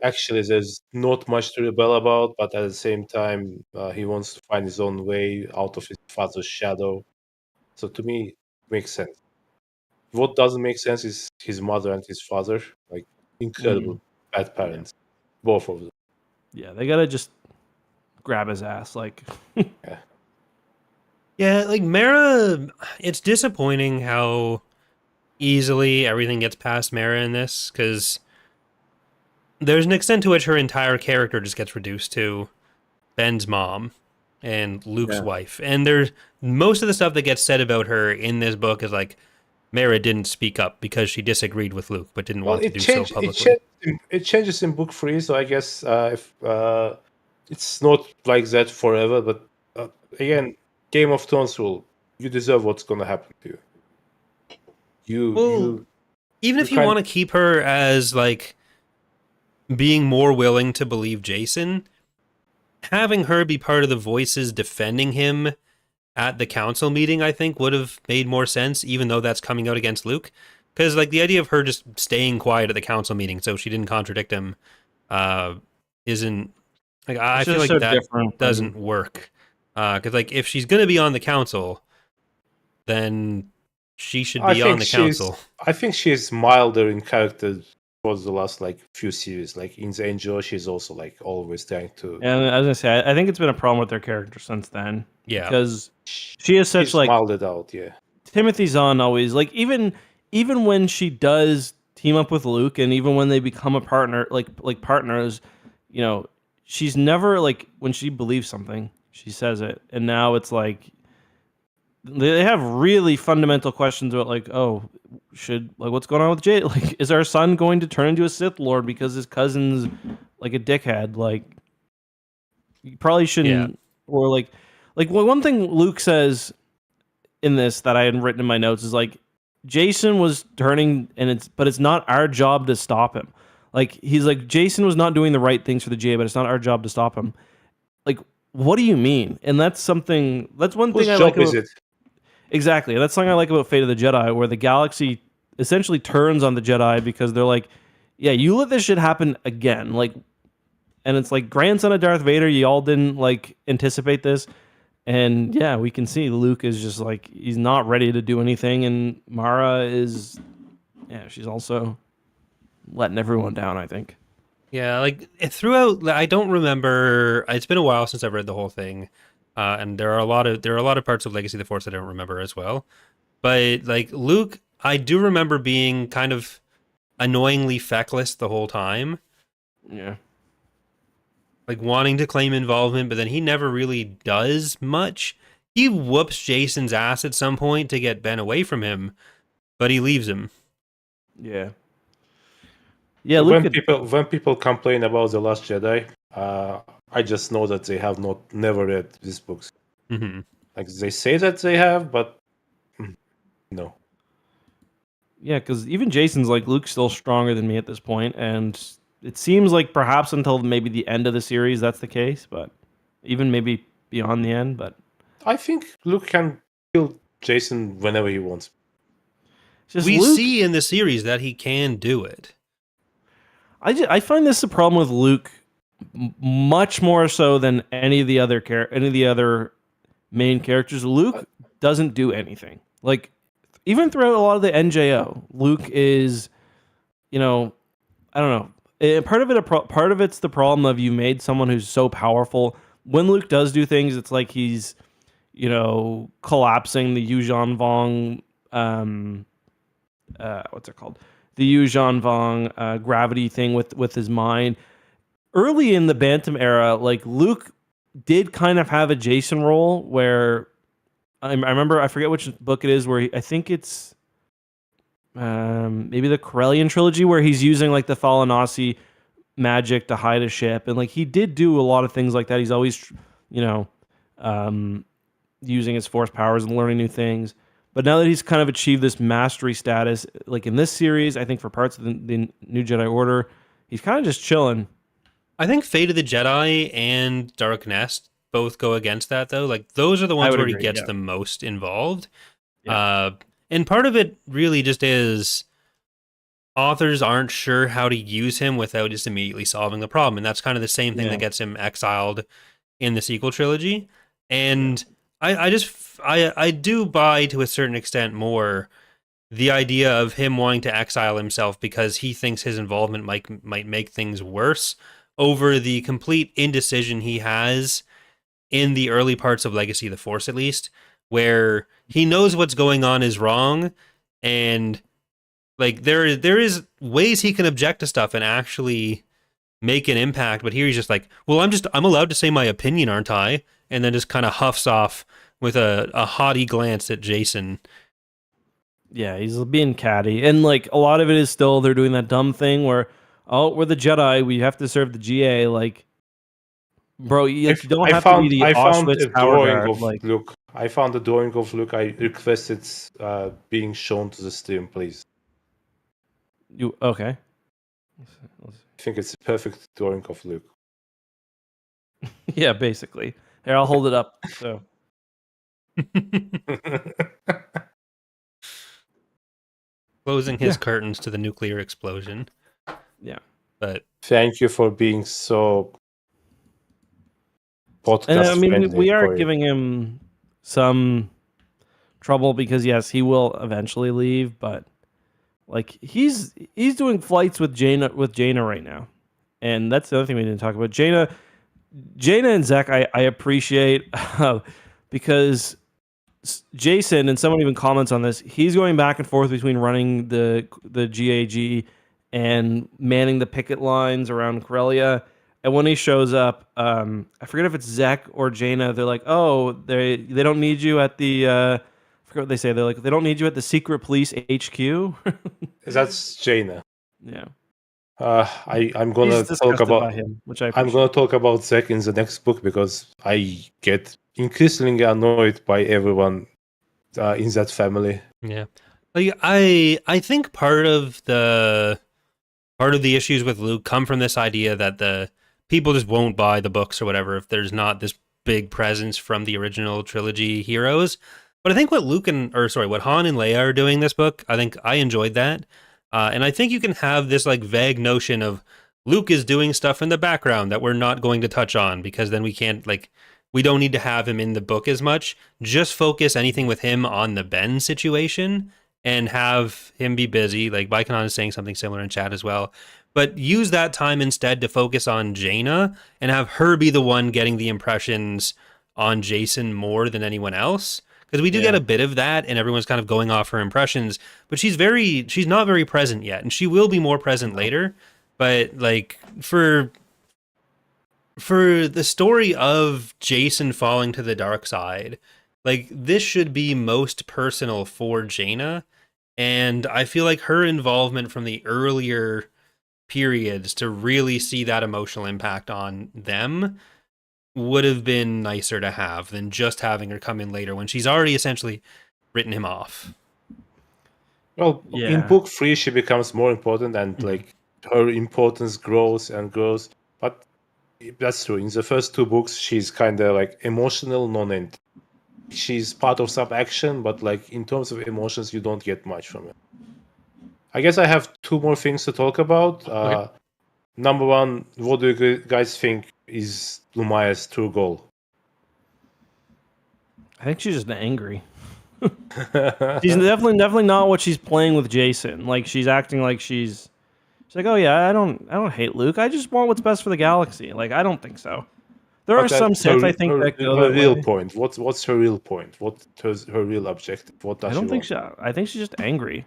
actually there's not much to rebel about, but at the same time he wants to find his own way out of his father's shadow. So to me, it makes sense. What doesn't make sense is his mother and his father, like incredible bad parents, both of them. Yeah, they gotta just grab his ass, like. Yeah, like Mara, it's disappointing how easily everything gets past Mara in this, because there's an extent to which her entire character just gets reduced to Ben's mom and Luke's wife. And there's most of the stuff that gets said about her in this book is like, Mara didn't speak up because she disagreed with Luke, but didn't want to do so publicly. It changes in book 3, so I guess if it's not like that forever. But again, Game of Thrones rule: you deserve what's going to happen to you. Even if you want to keep her as like being more willing to believe Jacen, having her be part of the voices defending him at the council meeting, I think would have made more sense, even though that's coming out against Luke. Because like the idea of her just staying quiet at the council meeting so she didn't contradict him isn't like, I feel like so that doesn't work. Because like if she's gonna be on the council, then she should be on the council. I think she's milder in character for the last like few series. Like in the Angel, she's also like always trying to. And I was gonna say, I think it's been a problem with their character since then. Yeah, because she is such like molded out. Yeah, Timothy Zahn always like even even when she does team up with Luke, and even when they become a partner, like partners, you know, she's never like when she believes something, she says it, and now it's like they have really fundamental questions about like, oh, what's going on with Jade? Like, is our son going to turn into a Sith Lord because his cousin's like a dickhead? Like, you probably shouldn't. Or one thing Luke says in this that I had written in my notes is like, Jacen was turning, but it's not our job to stop him. Like, he's like, Jacen was not doing the right things for the Jedi, but it's not our job to stop him. Like, what do you mean? And that's one thing I like about it. Exactly. That's something I like about Fate of the Jedi, where the galaxy essentially turns on the Jedi because they're like, yeah, you let this shit happen again. Like, and it's like, grandson of Darth Vader, you all didn't like anticipate this. And yeah, we can see Luke is just like, he's not ready to do anything. And Mara is, yeah, she's also letting everyone down, I think. Yeah, like throughout, I don't remember. It's been a while since I've read the whole thing, and there are a lot of parts of Legacy of the Force I don't remember as well. But like Luke, I do remember being kind of annoyingly feckless the whole time. Yeah. Like wanting to claim involvement, but then he never really does much. He whoops Jacen's ass at some point to get Ben away from him, but he leaves him. Yeah. Yeah, when people complain about The Last Jedi, I just know that they have never read these books. Mm-hmm. Like, they say that they have, but no. Yeah, because even Jacen's like, Luke's still stronger than me at this point, and it seems like perhaps until maybe the end of the series that's the case, but even maybe beyond the end. But I think Luke can kill Jacen whenever he wants. We see in the series that he can do it. I find this a problem with Luke much more so than any of the other main characters. Luke doesn't do anything. Like, even throughout a lot of the NJO, Luke is, I don't know. Part of it's the problem of you made someone who's so powerful. When Luke does do things, it's like he's, collapsing the Yuuzhan Vong, what's it called? The Yuuzhan Vong gravity thing with his mind. Early in the Bantam era, like, Luke did kind of have a Jacen role where I remember, I forget which book it is, where I think it's maybe the Pellion trilogy, where he's using like the Falanasi magic to hide a ship, and like he did do a lot of things like that. He's always, using his force powers and learning new things. But now that he's kind of achieved this mastery status, like in this series, I think for parts of the New Jedi Order, he's kind of just chilling. I think Fate of the Jedi and Dark Nest both go against that, though. Like, those are the ones where he gets the most involved. Yeah. And part of it really just is authors aren't sure how to use him without just immediately solving the problem. And that's kind of the same thing that gets him exiled in the sequel trilogy. And I do buy, to a certain extent, more the idea of him wanting to exile himself because he thinks his involvement might make things worse over the complete indecision he has in the early parts of Legacy of the Force, at least, where he knows what's going on is wrong, and like there is ways he can object to stuff and actually make an impact, but here he's just like, well, I'm allowed to say my opinion, aren't I? And then just kind of huffs off with a haughty glance at Jacen. Yeah, he's being catty, and like a lot of it is still they're doing that dumb thing where, oh, we're the Jedi, we have to serve the GA. Like, bro, you don't have to be the Auschwitz power guard. Like, Luke. I found the drawing of Luke. I requested being shown to the stream, please. You okay? I think it's a perfect drawing of Luke. Yeah, basically. Here, I'll hold it up. So. Closing his curtains to the nuclear explosion. Yeah. But thank you for being so podcast friendly. We are giving him some trouble because yes, he will eventually leave, but like he's doing flights with Jaina right now. And that's the other thing we didn't talk about. Jaina and Zekk I appreciate because Jacen, and someone even comments on this, he's going back and forth between running the GAG and manning the picket lines around Corellia. And when he shows up, I forget if it's Zekk or Jaina. They're like, "Oh, they don't need you at the." I forget what they say. They're like, "They don't need you at the secret police HQ." That's Jaina. Yeah, I'm he's gonna talk disgusted about by him, which I I'm appreciate. gonna talk about Zekk in the next book because I get increasingly annoyed by everyone in that family. Yeah. Like I think part of the issues with Luke come from this idea that the people just won't buy the books or whatever if there's not this big presence from the original trilogy heroes. But I think what what Han and Leia are doing this book, I think I enjoyed that. And I think you can have this like vague notion of Luke is doing stuff in the background that we're not going to touch on because then we don't need to have him in the book as much. Just focus anything with him on the Ben situation and have him be busy. Like Baikanon is saying something similar in chat as well. But use that time instead to focus on Jaina and have her be the one getting the impressions on Jacen more than anyone else. Because we do get a bit of that, and everyone's kind of going off her impressions. But she's not very present yet, and she will be more present later. But like for the story of Jacen falling to the dark side, like this should be most personal for Jaina, and I feel like her involvement from the earlier periods to really see that emotional impact on them would have been nicer to have than just having her come in later when she's already essentially written him off. Well, Yeah. in book 3, she becomes more important, and like her importance grows and grows. But that's true. In the first 2 books, she's kind of like emotional non-end. She's part of some action, but like in terms of emotions, you don't get much from her. I guess I have 2 more things to talk about. Okay. Number 1, what do you guys think is Lumiya's true goal? I think she's just angry. She's definitely not what she's playing with Jacen. Like she's acting like she's like, oh yeah, I don't hate Luke. I just want what's best for the galaxy. Like I don't think so. There are some Sith I think that go her that real way. point. What's her real point? What's her real objective? What does I don't she think want? I think she's just angry.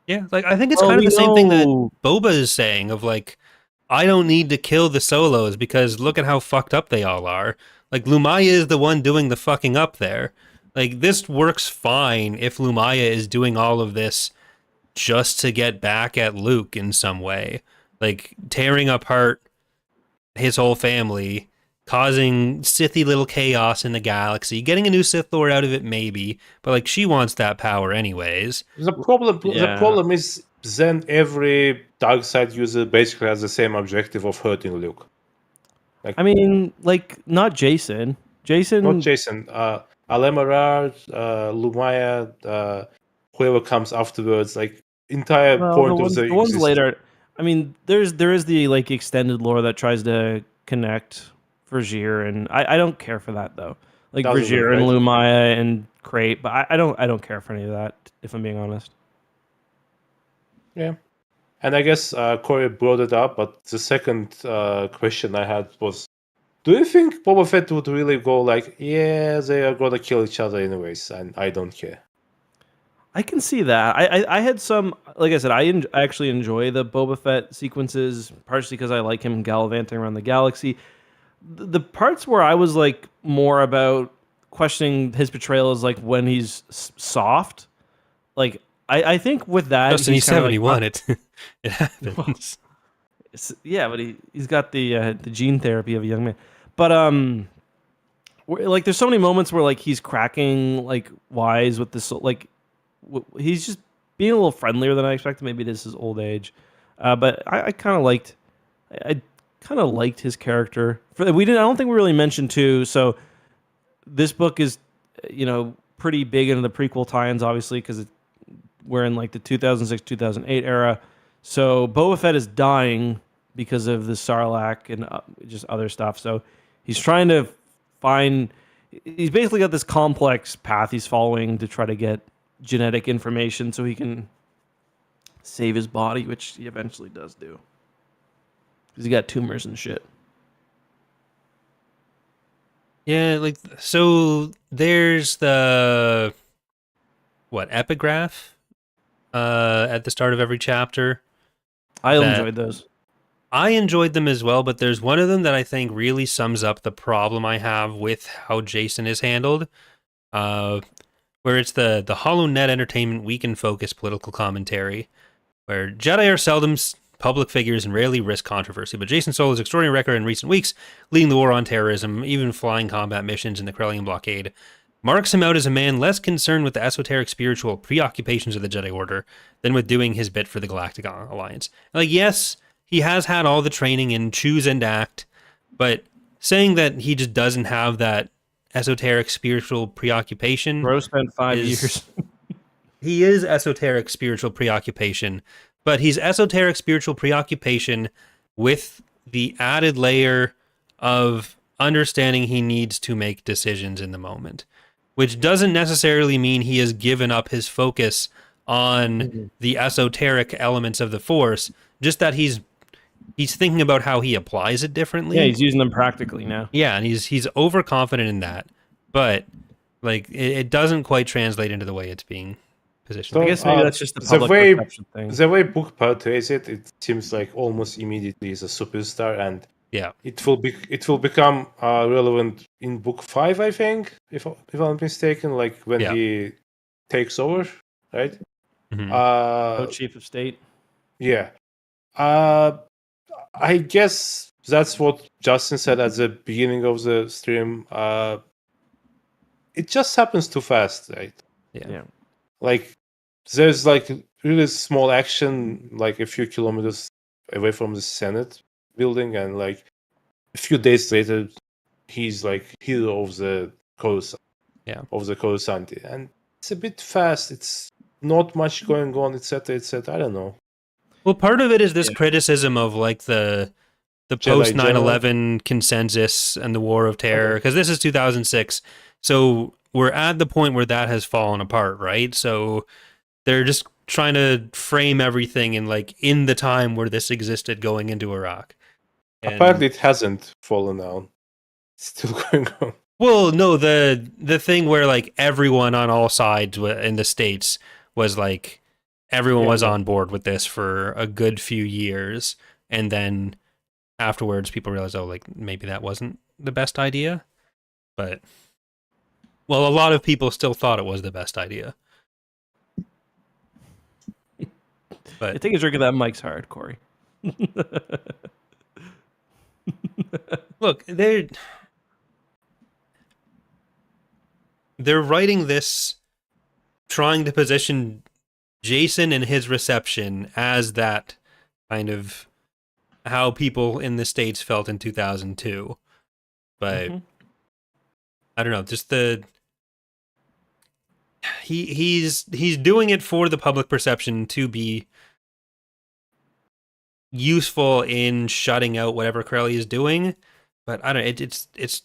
Yeah, like I think it's Well, kind of we the same thing that know- Boba is saying of like, I don't need to kill the Solos because look at how fucked up they all are. Like Lumiya is the one doing the fucking up there. Like this works fine if Lumiya is doing all of this just to get back at Luke in some way. Like tearing apart his whole family, causing Sithy little chaos in the galaxy, getting a new Sith Lord out of it maybe, but like she wants that power anyways. The problem is then every dark side user basically has the same objective of hurting Luke. Like, I mean, like not Jacen. Jacen, not Jacen. Alemarar, Lumiya, whoever comes afterwards. Like entire point of the the ones existence. later. I mean, there is the like extended lore that tries to connect Vergir, and I don't care for that though. Like Doesn't Vergir work, and right? Lumiya and Crate, but I don't care for any of that. If I'm being honest. Yeah. And I guess Corey brought it up, but the second question I had was, do you think Boba Fett would really go like, yeah, they are gonna kill each other anyways, and I don't care? I can see that. I had some, like I said, I actually enjoy the Boba Fett sequences, partially because I like him gallivanting around the galaxy. The parts where I was like more about questioning his portrayal is like when he's soft. Like I think with that, Justin, he's kinda 71. It happens. yeah, but he's got the gene therapy of a young man. But like there's so many moments where like he's cracking like wise with this like he's just being a little friendlier than I expected. Maybe this is old age, but I kind of liked his character. I don't think we really mentioned too. So this book is pretty big into the prequel tie-ins, obviously, because we're in like the 2006 2008 era. So Boba Fett is dying because of the Sarlacc and just other stuff. So he's trying to find. He's basically got this complex path he's following to try to get genetic information so he can save his body, which he eventually does do. Because he got tumors and shit. Yeah, like so there's the epigraph at the start of every chapter I that enjoyed those. I enjoyed them as well, but there's one of them that I think really sums up the problem I have with how Jacen is handled. Uh, where it's the Hollow Net Entertainment Weekend Focus political commentary, where Jedi are seldom public figures and rarely risk controversy, but Jacen Solo's extraordinary record in recent weeks, leading the war on terrorism, even flying combat missions in the Pellion blockade, marks him out as a man less concerned with the esoteric spiritual preoccupations of the Jedi Order than with doing his bit for the Galactic Alliance. Like, yes, he has had all the training in choose and act, but saying that he just doesn't have that esoteric spiritual preoccupation Bro spent 5 is years. he is esoteric spiritual preoccupation, but he's esoteric spiritual preoccupation with the added layer of understanding he needs to make decisions in the moment, which doesn't necessarily mean he has given up his focus on the esoteric elements of the Force, just that he's thinking about how he applies it differently. Yeah, he's using them practically now. Yeah, and he's overconfident in that, but like it doesn't quite translate into the way it's being positioned. I guess maybe that's just the the public way perception thing. the way book portrays it, it seems like almost immediately he's a superstar, and Yeah, it will become relevant in book 5, I think, if I'm not mistaken, like when Yeah. he takes over, right? Mhm. Chief of state. Yeah. I guess that's what Justin said at the beginning of the stream. It just happens too fast, right? Yeah. Like there's like really small action, like a few kilometers away from the Senate building, and like a few days later, he's like hero of the Coruscant. Yeah. Of the Coruscant, and it's a bit fast. It's not much going on, etc., etc. I don't know. Well, part of it is this criticism of like the post 9/11 consensus and the War of Terror, because this is 2006, so we're at the point where that has fallen apart, right? So they're just trying to frame everything in like in the time where this existed going into Iraq. And, apparently, it hasn't fallen down. It's still going on. well, no, the thing where like everyone on all sides in the States was like everyone was on board with this for a good few years, and then afterwards people realized, oh, like maybe that wasn't the best idea. But well, a lot of people still thought it was the best idea. But Take a drink of that Mike's hard, Corey. look, they're writing this trying to position Jacen and his reception as that kind of how people in the States felt in 2002. But I don't know, just he's doing it for the public perception to be useful in shutting out whatever Corelli is doing. But I don't know, it's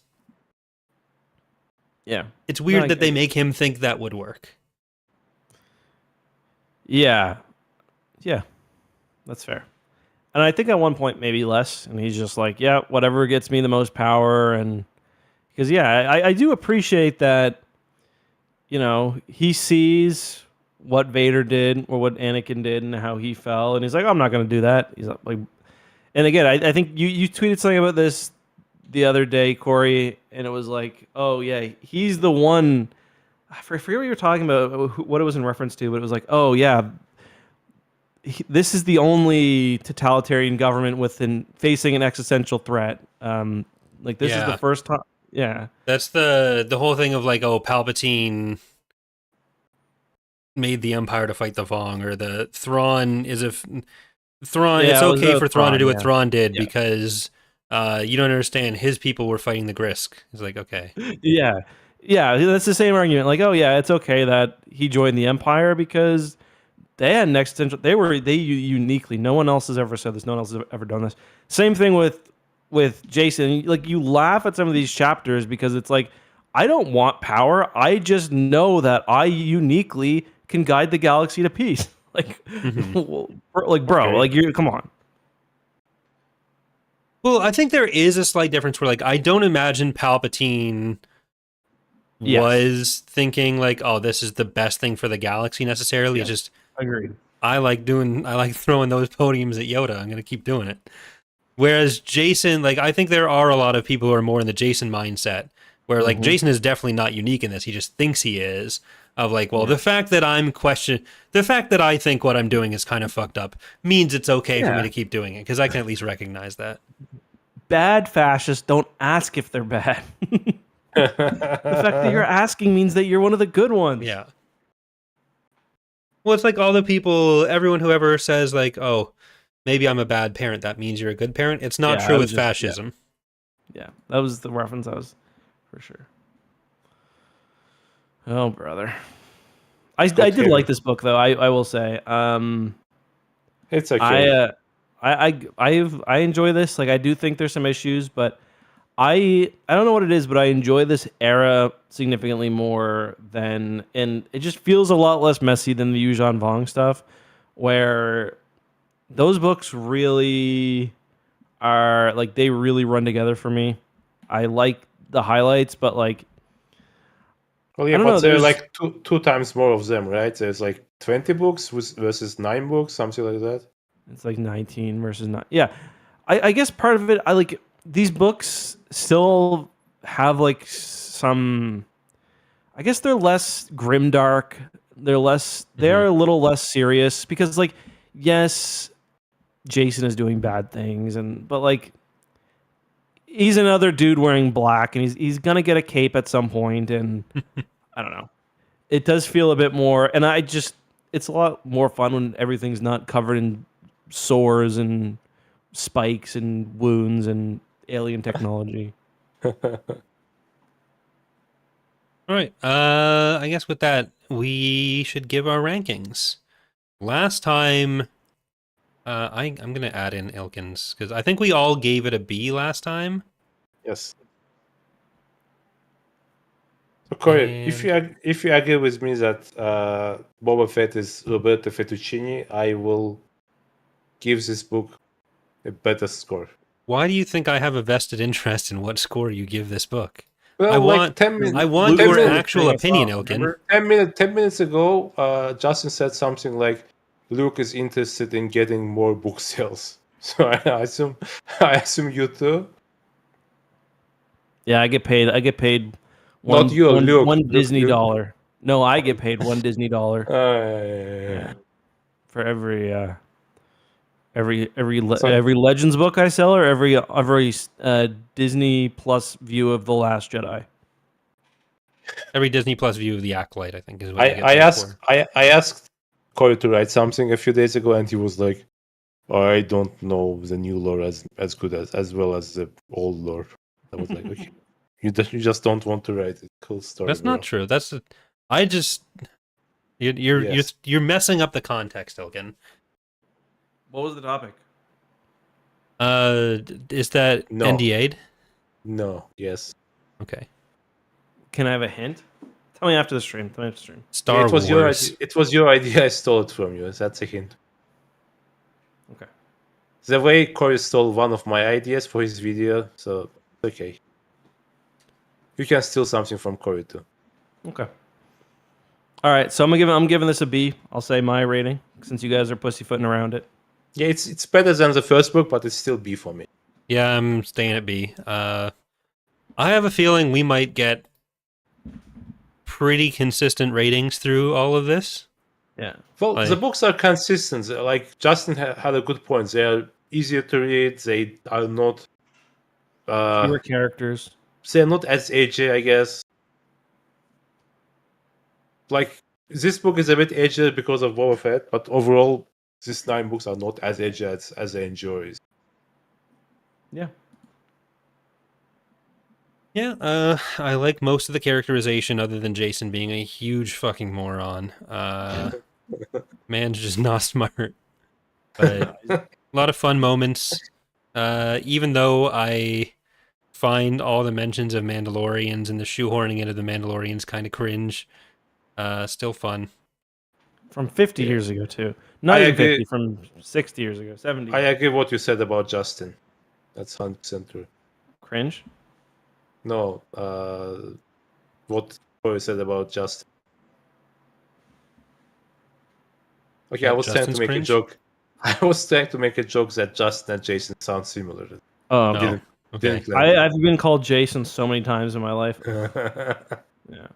Yeah. It's weird No, that they make him think that would work. Yeah. Yeah. That's fair. And I think at one point maybe less, and he's just like, yeah, whatever gets me the most power. And because I do appreciate that, you know, he sees what Vader did or what Anakin did and how he fell, and he's like, oh, I'm not going to do that. He's like, and again, I think you tweeted something about this the other day, Corey, and it was like, oh yeah, he's the one. I forget what you were talking about, what it was in reference to, but it was like, oh yeah, this is the only totalitarian government facing an existential threat. Like this is the first time. Yeah, that's the whole thing of like, oh, Palpatine made the Empire to fight the Vong, or the Thrawn is Thrawn. Yeah, it's okay for Thrawn to do what Thrawn did because you don't understand. His people were fighting the Grisk. It's like, okay, yeah, that's the same argument. Like, oh yeah, it's okay that he joined the Empire because they had an existential. They uniquely. No one else has ever said this. No one else has ever done this. Same thing with Jacen. Like, you laugh at some of these chapters because it's like, I don't want power. I just know that I uniquely can guide the galaxy to peace. Like, like, bro, like, you come on. Well, I think there is a slight difference where, like, I don't imagine Palpatine Yes. was thinking like, "Oh, this is the best thing for the galaxy." Necessarily, it's just Agreed. I like throwing those podiums at Yoda. I'm gonna keep doing it. Whereas Jacen, like, I think there are a lot of people who are more in the Jacen mindset, where like Jacen is definitely not unique in this. He just thinks he is. Of like, well, the fact that the fact that I think what I'm doing is kind of fucked up means it's okay for me to keep doing it because I can at least recognize that. Bad fascists don't ask if they're bad. The fact that you're asking means that you're one of the good ones. Yeah. Well, it's like all the people, everyone who ever says like, "Oh, maybe I'm a bad parent," that means you're a good parent. It's not Yeah, true I with was just- fascism. Yeah, that was the reference I was for sure. Oh, brother. I did like this book though. I will say. It's okay. I enjoy this. Like I do think there's some issues, but I don't know what it is, but I enjoy this era significantly more than, and it just feels a lot less messy than the Yuuzhan Vong stuff, where those books really are like they really run together for me. I like the highlights, but like Well, yeah, I don't but know, there are there's- like two times more of them, right? There's like 20 books versus 9 books, something like that. it's like 19 versus 9. Yeah, I guess part of it, I like these books still have like some. I guess they're less grimdark. They're a little less serious because, like, yes, Jacen is doing bad things, but like, he's another dude wearing black, and he's gonna get a cape at some point, and I don't know. It does feel a bit more, and it's a lot more fun when everything's not covered in sores and spikes and wounds and alien technology. All right. I guess with that, we should give our rankings. Last time, I'm gonna add in Ilkin's because I think we all gave it a B last time. Yes. So, Corey, And- if you agree with me that Boba Fett is Roberto Fettuccini, I will give this book a better score. Why do you think I have a vested interest in what score you give this book? Well, I like want 10 minutes. I want 10 your minutes- actual opinion, Ilkin. Remember? 10 minutes ago, Justin said something like, Luke is interested in getting more book sales. So I assume you too. Yeah, I get paid. Not you, Luke. one Luke, Disney Luke. dollar. No, I get paid $1 Disney dollar Yeah. for every Legends book I sell, or every Disney Plus view of The Last Jedi. Every Disney Plus view of the Acolyte, I think, is what you get I paid asked for. I asked Corey to write something a few days ago, and he was like, oh, I don't know the new lore as good as well as the old lore. I was like, okay, you just don't want to write it. Cool story. That's bro. not true. I just you're messing up the context, Ilkin. What was the topic? Is that No. NDA'd? No. Yes. Okay. Can I have a hint? Tell me after the stream. Star it was Wars. It was your idea. I stole it from you. That's a hint. Okay. The way Corey stole one of my ideas for his video, so okay. You can steal something from Corey too. Okay. All right. So I'm giving this a B. I'll say my rating since you guys are pussyfooting around it. Yeah, it's better than the first book, but it's still B for me. Yeah, I'm staying at B. I have a feeling we might get pretty consistent ratings through all of this. Yeah. Well, Like- the books are consistent. Like Justin had a good point. They are easier to read. They are not. Fewer characters. They're not as edgy, I guess. Like this book is a bit edgy because of Boba Fett, but overall, these 9 books are not as edgy as I enjoy. Yeah. Yeah, I like most of the characterization other than Jacen being a huge fucking moron. Man's just not smart. But a lot of fun moments. Even though I find all the mentions of Mandalorians and the shoehorning into the Mandalorians kind of cringe, still fun. From 50 years ago too. Not I even agree. 50, from 60 years ago, 70. I agree what you said about Justin. That's 100% true. Cringe. No, what Corey said about Justin. Okay, I That was trying to Justin's make a cringe? joke. I was trying to make a joke that Justin and Jacen sound similar. Oh, No. Didn't Okay. I've been called Jacen so many times in my life. Yeah.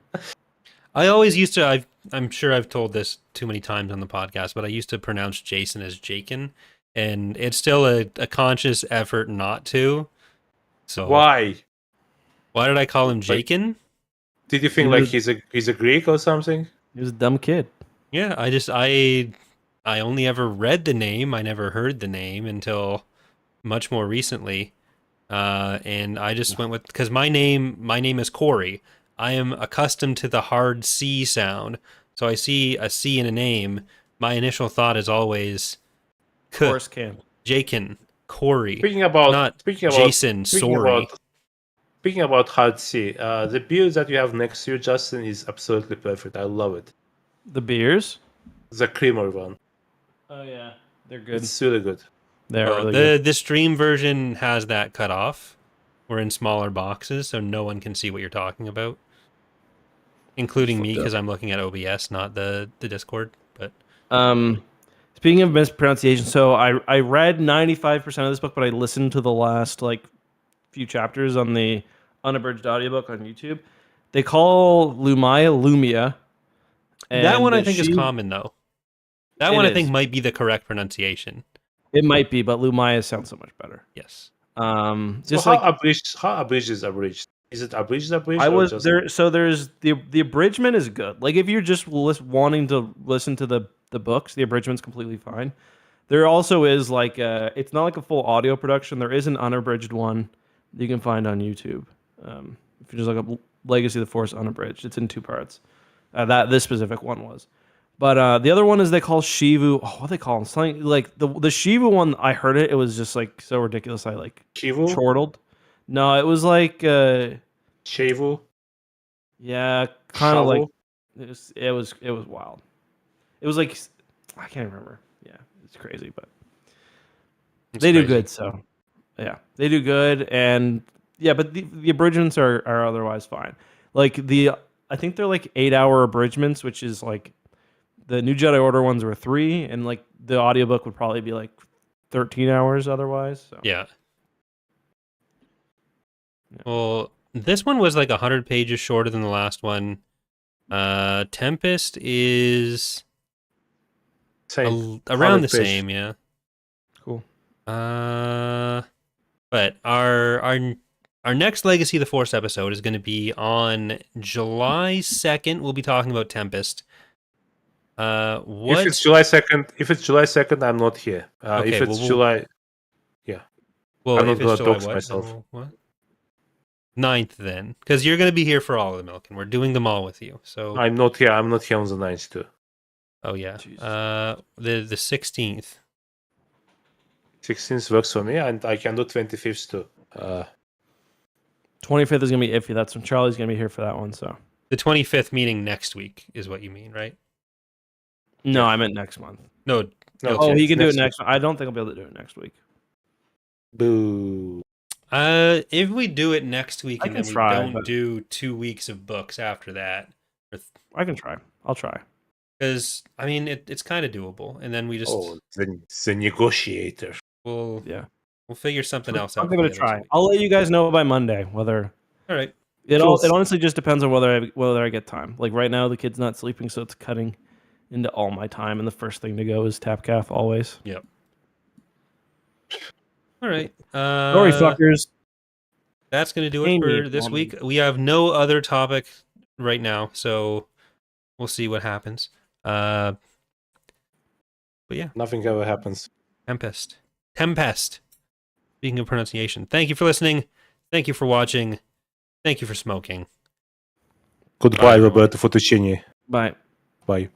I always used to. I'm sure I've told this too many times on the podcast, but I used to pronounce Jacen as Jacen, and it's still a conscious effort not to. So Why? Why did I call him Like- Jacen? Did you think like he's a Greek or something? He was a dumb kid. Yeah, I only ever read the name. I never heard the name until much more recently, and I just went with because my name is Corey. I am accustomed to the hard C sound, so I see a C in a name. My initial thought is always Course can. Jacen, Corey, Speaking about Jacen. Sorry. Speaking about hard C, the beer that you have next to you, Justin, is absolutely perfect. I love it. The beers. The creamer one. Oh yeah, they're good. It's really good. They're Well, really good. the stream version has that cut off. We're in smaller boxes, so no one can see what you're talking about, including me because I'm looking at OBS, not the Discord. But Speaking of mispronunciation, so I read 95% of this book, but I listened to the last few chapters on the unabridged audiobook on YouTube. They call Lumiya. that one I and think is common though. That It one I is. think might be the correct pronunciation. It might be, but Lumiya sounds so much better. Yes. Just So like how abridged is abridged? Is it abridged? I or was just... there. So there's the abridgment is good. Like if you're just wanting to listen to the books, the abridgment's completely fine. There also is it's not like a full audio production. There is an unabridged one that you can find on YouTube. If you just look up Legacy of the Force unabridged, it's in 2 parts. This specific one was, but the other one is they call Shivu. Oh, what do they call him? Something like the Shivu one. I heard it. It was just so ridiculous. I Shivu? chortled. No, it was Shivu? yeah, kind of Shavu? it was wild. It was I can't remember. Yeah, it's crazy, but It's they do crazy. good. So yeah, they do good, and yeah, but the abridgments are otherwise fine. I think they're 8-hour abridgments, which is the New Jedi Order ones were 3, and the audiobook would probably be 13 hours otherwise. So. Yeah. Well, this one was 100 pages shorter than the last one. Tempest is Same. around the 100 page. same, yeah. Cool. But our next Legacy of the Force episode is going to be on July 2nd. We'll be talking about Tempest. What? If it's July 2nd, I'm not here. Okay, if it's July, well, I'm not if it's gonna July dox what? myself. Then what? 9th then, because you're going to be here for all of them, Ilkin. We're doing them all with you. So I'm not here. I'm not here on the 9th too. oh yeah, Jesus. the 16th. 16th works for me, and I can do 25th too. 25th is gonna be iffy. That's when Charlie's gonna be here for that one. So The 25th meeting next week is what you mean, right? no, I meant next month. No. No, Okay. Oh, he can do it next next. I don't think I'll be able to do it next week. Boo. If we do it next week I and can then we try, don't but- do 2 weeks of books after that, I can try. I'll try. because I mean it's kind of doable, and then we just The negotiator. we'll Yeah, figure something else out. I'll give it a for the try. others week. I'll let you guys know by Monday whether All right. it Cool. honestly just depends on whether I get time. Like right now, the kid's not sleeping, so it's cutting into all my time, and the first thing to go is tap calf always. Yep. All right. Sorry, fuckers. That's going to do Hey, it for me, this woman. week. We have no other topic right now, so we'll see what happens. But yeah, Nothing ever happens. Tempest. Speaking of pronunciation, thank you for listening. Thank you for watching. Thank you for smoking. Goodbye, Roberto Fottuccini. Bye. Bye.